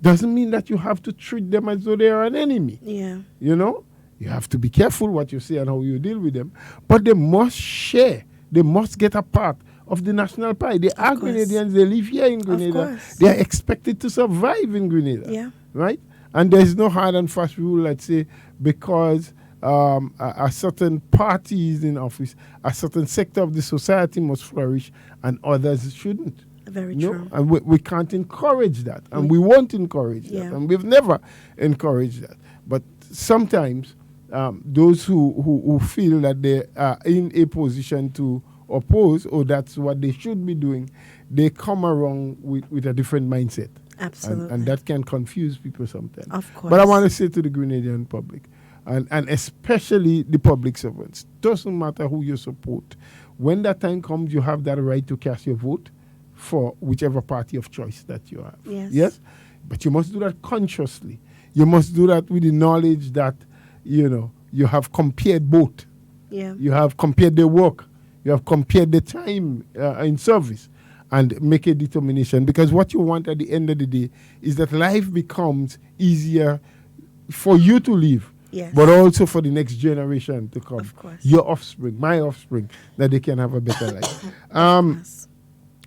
doesn't mean that you have to treat them as though they are an enemy. Yeah. You have to be careful what you say and how you deal with them. But they must share. They must get a part of the national pie. They are Grenadians. They live here in Grenada. They are expected to survive in Grenada. Yeah. Right? And there's no hard and fast rule that say because a certain party is in office, a certain sector of the society must flourish and others shouldn't. Very true. And we can't encourage that. And we won't encourage that. And we've never encouraged that. But sometimes those who feel that they are in a position to oppose or that's what they should be doing, they come around with a different mindset. Absolutely. And that can confuse people sometimes. Of course. But I want to say to the Grenadian public, and especially the public servants, doesn't matter who you support. When that time comes, you have that right to cast your vote for whichever party of choice that you have. Yes. But you must do that consciously. You must do that with the knowledge that, you have compared both. Yeah. You have compared their work. You have compared the time in service and make a determination. Because what you want at the end of the day is that life becomes easier for you to live, but also for the next generation to come. Of course. Your offspring, my offspring, that they can have a better life.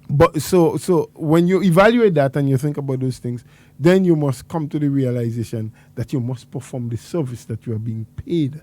But so when you evaluate that and you think about those things, then you must come to the realization that you must perform the service that you are being paid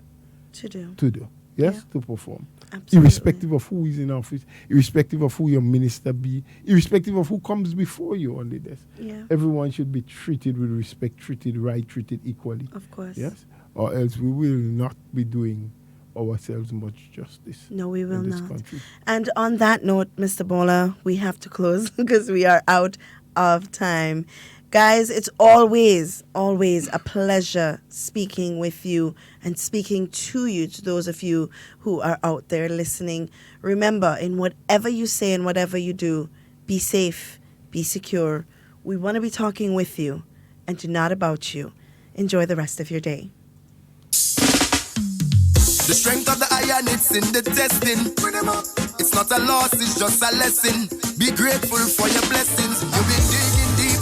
to do. To perform. Absolutely. Irrespective of who is in office, irrespective of who your minister be, irrespective of who comes before you on the desk. Yeah. Everyone should be treated with respect, treated right, treated equally. Of course. Yes? Or else we will not be doing ourselves much justice. No, we will in this not. country. And on that note, Mr. Bola, we have to close because we are out of time. Guys, it's always a pleasure speaking with you and speaking to you, to those of you who are out there listening. Remember, in whatever you say and whatever you do, be safe, be secure. We want to be talking with you and not about you. Enjoy the rest of your day. The strength of the iron, it's in the testing. It's not a loss, it's just a lesson. Be grateful for your blessings. You've been digging deep.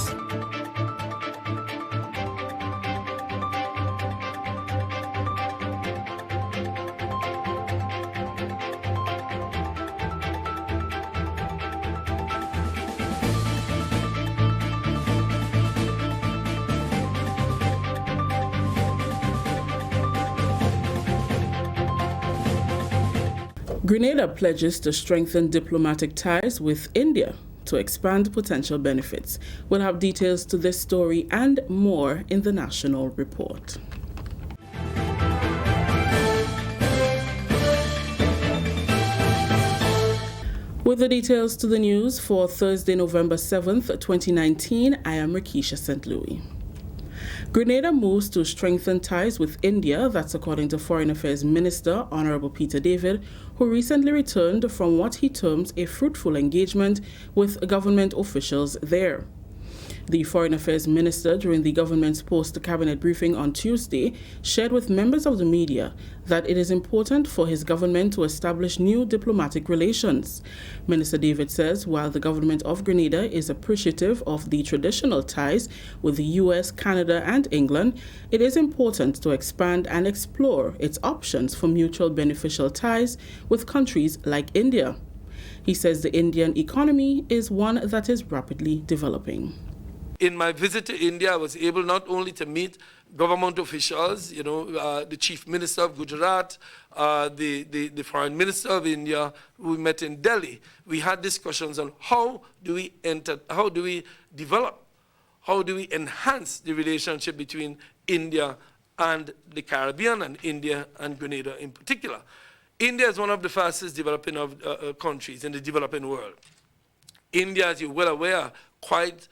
Grenada pledges to strengthen diplomatic ties with India to expand potential benefits. We'll have details to this story and more in the National Report. With the details to the news for Thursday, November 7th, 2019, I am Rikisha St. Louis. Grenada moves to strengthen ties with India, that's according to Foreign Affairs Minister Honorable Peter David, who recently returned from what he terms a fruitful engagement with government officials there. The Foreign Affairs Minister, during the government's post-cabinet briefing on Tuesday, shared with members of the media that it is important for his government to establish new diplomatic relations. Minister David says while the government of Grenada is appreciative of the traditional ties with the US, Canada, and England, it is important to expand and explore its options for mutual beneficial ties with countries like India. He says the Indian economy is one that is rapidly developing. In my visit to India, I was able not only to meet government officials, the Chief Minister of Gujarat, the Foreign Minister of India, who we met in Delhi. We had discussions on how do we develop, how do we enhance the relationship between India and the Caribbean, and India and Grenada in particular. India is one of the fastest developing of countries in the developing world. India, as you're well aware, quite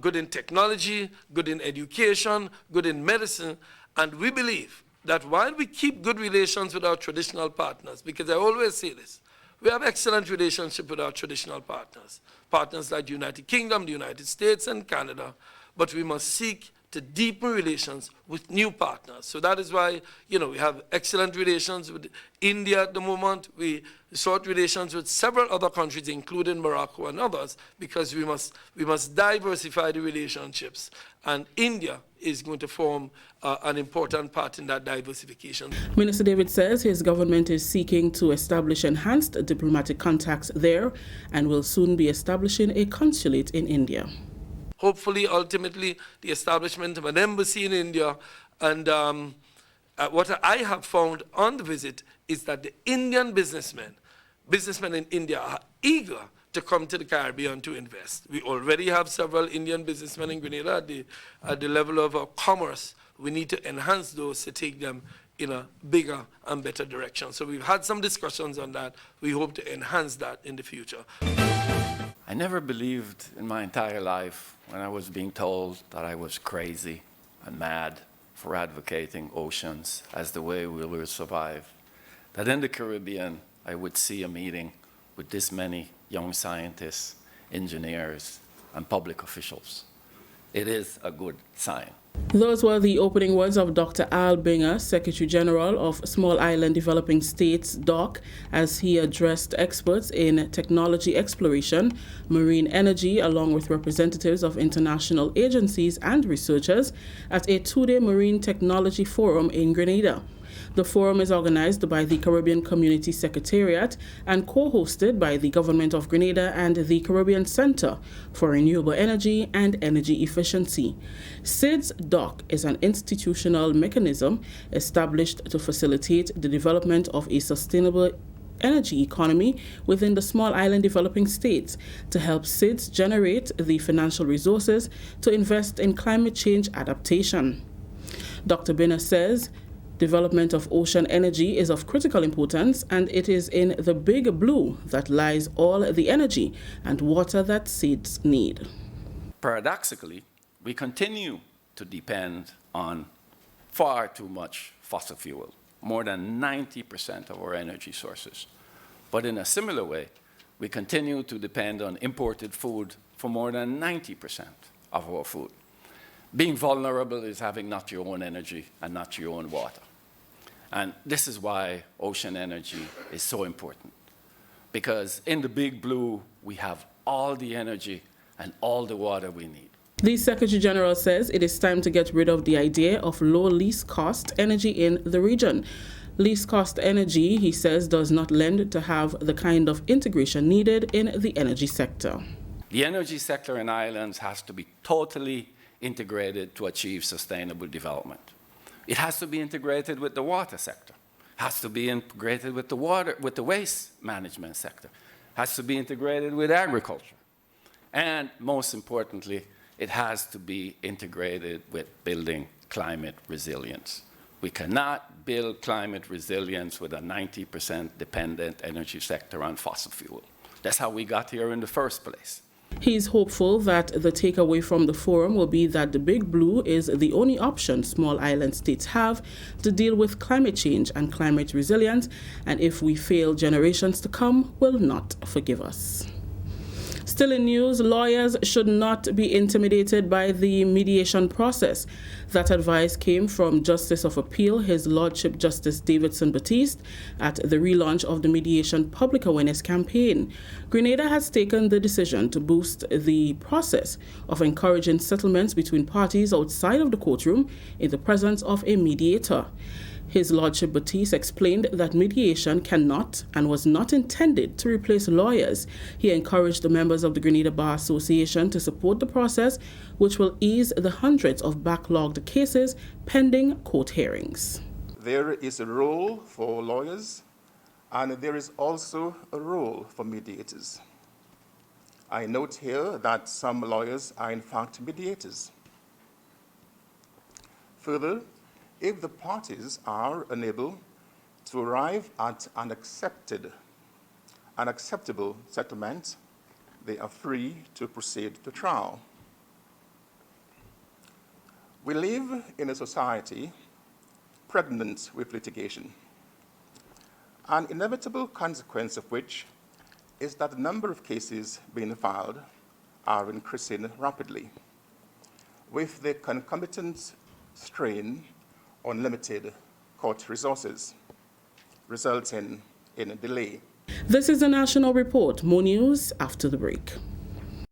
good in technology, good in education, good in medicine, and we believe that while we keep good relations with our traditional partners, because I always say this, we have excellent relationship with our traditional partners, partners like the United Kingdom, the United States, and Canada, but we must seek to deepen relations with new partners. So that is why, we have excellent relations with India at the moment. We sought relations with several other countries, including Morocco and others, because we must diversify the relationships. And India is going to form an important part in that diversification. Minister David says his government is seeking to establish enhanced diplomatic contacts there and will soon be establishing a consulate in India. Hopefully, ultimately, the establishment of an embassy in India. And what I have found on the visit is that the Indian businessmen in India are eager to come to the Caribbean to invest. We already have several Indian businessmen in Grenada at the level of commerce. We need to enhance those to take them in a bigger and better direction. So we've had some discussions on that. We hope to enhance that in the future. I never believed in my entire life when I was being told that I was crazy and mad for advocating oceans as the way we will survive. That in the Caribbean, I would see a meeting with this many young scientists, engineers, and public officials. It is a good sign. Those were the opening words of Dr. Al Binger, Secretary General of Small Island Developing States, DOC, as he addressed experts in technology exploration, marine energy, along with representatives of international agencies and researchers at a two-day Marine Technology Forum in Grenada. The forum is organized by the Caribbean Community Secretariat and co-hosted by the Government of Grenada and the Caribbean Center for Renewable Energy and Energy Efficiency. CIDS DOC is an institutional mechanism established to facilitate the development of a sustainable energy economy within the small island developing states to help CIDS generate the financial resources to invest in climate change adaptation. Dr. Binger says development of ocean energy is of critical importance, and it is in the big blue that lies all the energy and water that seeds need. Paradoxically, we continue to depend on far too much fossil fuel, more than 90% of our energy sources. But in a similar way, we continue to depend on imported food for more than 90% of our food. Being vulnerable is having not your own energy and not your own water. And this is why ocean energy is so important. Because in the big blue, we have all the energy and all the water we need. The Secretary General says it is time to get rid of the idea of low least cost energy in the region. Least cost energy, he says, does not lend to have the kind of integration needed in the energy sector. The energy sector in islands has to be totally integrated to achieve sustainable development. It has to be integrated with the water sector, has to be integrated with the waste management sector, has to be integrated with agriculture, and most importantly, it has to be integrated with building climate resilience. We cannot build climate resilience with a 90% dependent energy sector on fossil fuel. That's how we got here in the first place. He's hopeful that the takeaway from the forum will be that the Big Blue is the only option small island states have to deal with climate change and climate resilience, and if we fail, generations to come will not forgive us. Still in news, lawyers should not be intimidated by the mediation process. That advice came from Justice of Appeal, His Lordship Justice Davidson Batiste, at the relaunch of the Mediation Public Awareness Campaign. Grenada has taken the decision to boost the process of encouraging settlements between parties outside of the courtroom in the presence of a mediator. His Lordship Batiste explained that mediation cannot and was not intended to replace lawyers. He encouraged the members of the Grenada Bar Association to support the process, which will ease the hundreds of backlogged cases pending court hearings. There is a role for lawyers, and there is also a role for mediators. I note here that some lawyers are in fact mediators. Further, if the parties are unable to arrive at an acceptable settlement, they are free to proceed to trial. We live in a society pregnant with litigation, an inevitable consequence of which is that the number of cases being filed are increasing rapidly, with the concomitant strain on limited court resources, resulting in a delay. This is a national report. More news after the break.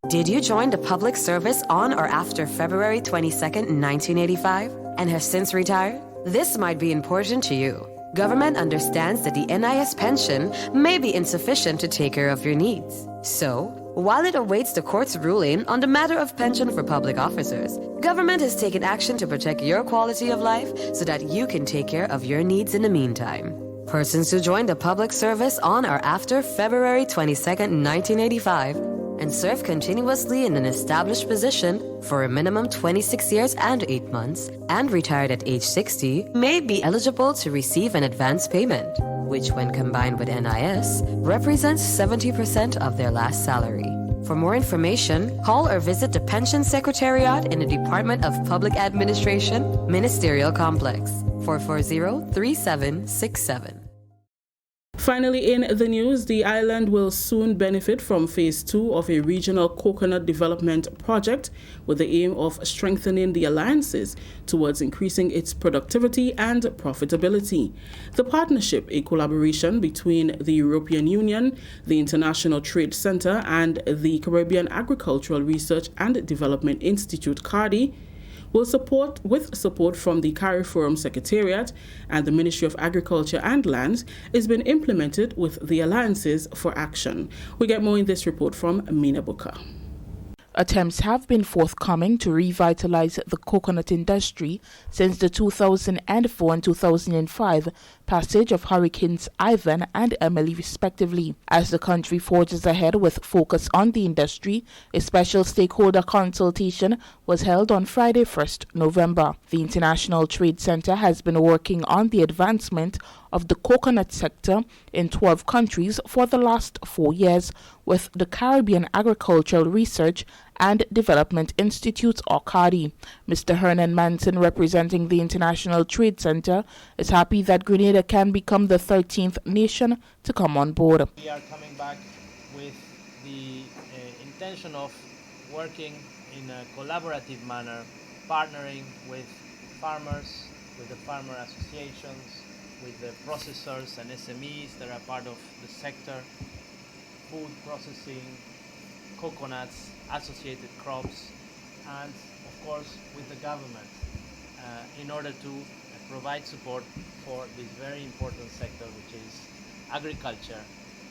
Did you join the public service on or after February 22nd, 1985, and have since retired? This might be important to you. Government understands that the NIS pension may be insufficient to take care of your needs. So, while it awaits the court's ruling on the matter of pension for public officers, government has taken action to protect your quality of life so that you can take care of your needs in the meantime. Persons who join the public service on or after February 22nd, 1985, and serve continuously in an established position for a minimum 26 years and 8 months, and retired at age 60, may be eligible to receive an advance payment, which when combined with NIS, represents 70% of their last salary. For more information, call or visit the Pension Secretariat in the Department of Public Administration, Ministerial Complex, 440-3767. Finally, in the news, the island will soon benefit from Phase 2 of a regional coconut development project with the aim of strengthening the alliances towards increasing its productivity and profitability. The partnership, a collaboration between the European Union, the International Trade Center, and the Caribbean Agricultural Research and Development Institute, CARDI, will support from the CARIFORUM Secretariat and the Ministry of Agriculture and Lands, is being implemented with the Alliances for Action. We get more in this report from Mina Booker. Attempts have been forthcoming to revitalize the coconut industry since the 2004 and 2005 passage of Hurricanes Ivan and Emily respectively. As the country forges ahead with focus on the industry, a special stakeholder consultation was held on Friday, 1st November. The International Trade Center has been working on the advancement of the coconut sector in 12 countries for the last 4 years, with the Caribbean Agricultural Research and Development Institute, or CARDI. Mr. Hernan Manson, representing the International Trade Center, is happy that Grenada can become the 13th nation to come on board. We are coming back with the intention of working in a collaborative manner, partnering with farmers, with the farmer associations, with the processors and SMEs that are part of the sector, food processing, coconuts, associated crops, and of course with the government in order to provide support for this very important sector, which is agriculture,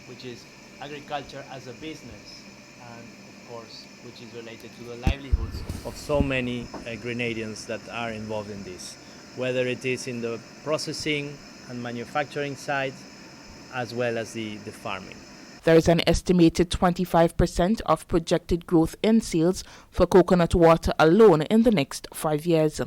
which is agriculture as a business, and of course which is related to the livelihoods of so many Grenadians that are involved in this, whether it is in the processing and manufacturing side as well as the farming. There is an estimated 25% of projected growth in sales for coconut water alone in the next 5 years.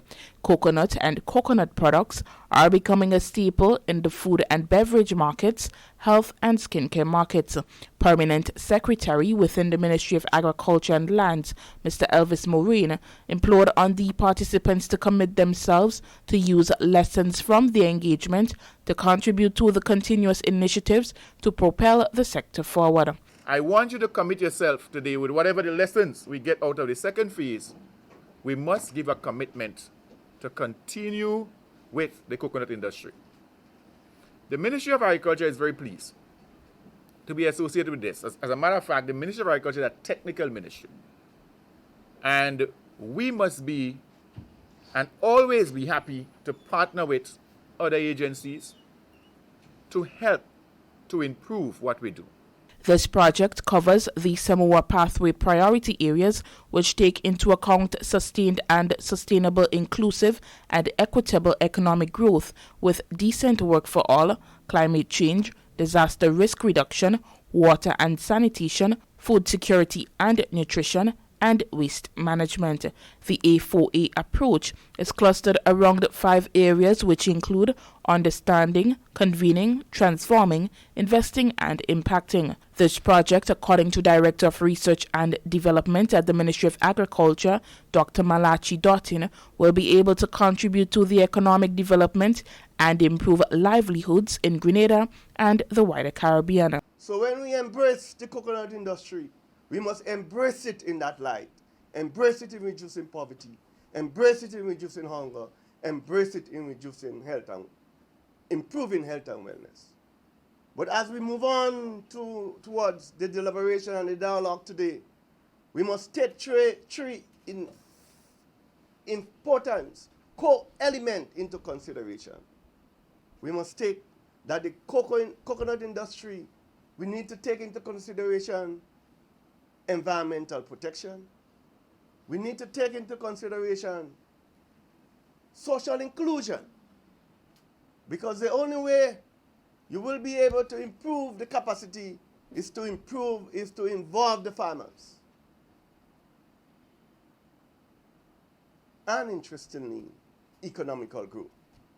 Coconut and coconut products are becoming a staple in the food and beverage markets, health and skincare markets. Permanent Secretary within the Ministry of Agriculture and Lands, Mr. Elvis Morin, implored on the participants to commit themselves to use lessons from the engagement to contribute to the continuous initiatives to propel the sector forward. I want you to commit yourself today with whatever the lessons we get out of the second phase. We must give a commitment to continue with the coconut industry. The Ministry of Agriculture is very pleased to be associated with this. As a matter of fact, the Ministry of Agriculture is a technical ministry. And we must be and always be happy to partner with other agencies to help to improve what we do. This project covers the Samoa Pathway priority areas, which take into account sustained and sustainable, inclusive and equitable economic growth with decent work for all, climate change, disaster risk reduction, water and sanitation, food security and nutrition, and waste management. The A4A approach is clustered around 5 areas, which include understanding, convening, transforming, investing, and impacting. This project, according to Director of Research and Development at the Ministry of Agriculture, Dr. Malachi Dottin, will be able to contribute to the economic development and improve livelihoods in Grenada and the wider Caribbean. So when we embrace the coconut industry, we must embrace it in that light. Embrace it in reducing poverty. Embrace it in reducing hunger. Embrace it in reducing health and improving health and wellness. But as we move on towards the deliberation and the dialogue today, we must take three important core elements into consideration. We must take that the coconut industry, we need to take into consideration environmental protection. We need to take into consideration social inclusion, because the only way you will be able to improve the capacity is to involve the farmers. And interestingly, economical growth.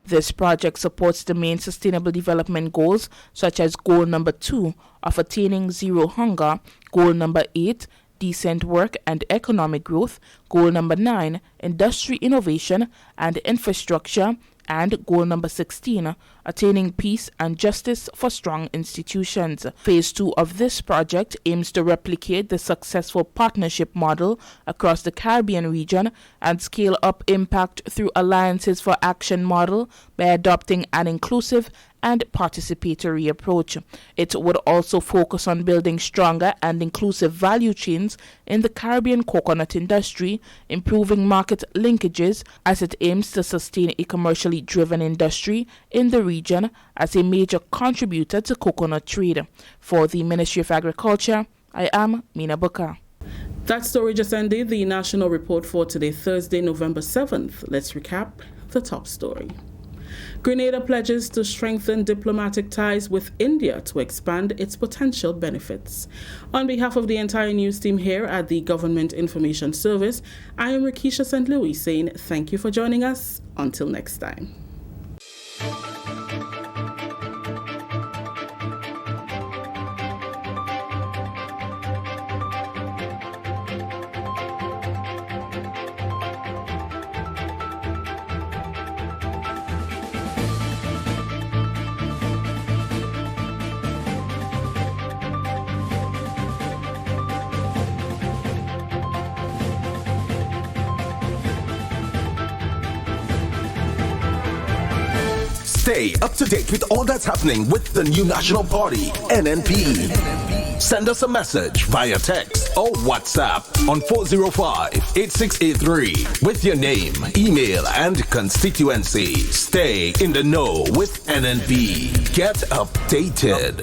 This project supports the main sustainable development goals, such as goal number 2 of attaining zero hunger, goal number 8, decent work and economic growth, goal number 9, industry innovation and infrastructure, and goal number 16, attaining peace and justice for strong institutions. Phase 2 of this project aims to replicate the successful partnership model across the Caribbean region and scale up impact through Alliances for Action model by adopting an inclusive and participatory approach. It would also focus on building stronger and inclusive value chains in the Caribbean coconut industry, improving market linkages as it aims to sustain a commercially driven industry in the region as a major contributor to coconut trade. For the Ministry of Agriculture, I am Mina Buka. That story just ended the national report for today, Thursday, November 7th. Let's recap the top story. Grenada pledges to strengthen diplomatic ties with India to expand its potential benefits. On behalf of the entire news team here at the Government Information Service, I am Rikisha St. Louis saying thank you for joining us. Until next time. Stay up to date with all that's happening with the new National Party, NNP. Send us a message via text or WhatsApp on 405-8683 with your name, email, and constituency. Stay in the know with NNP. Get updated.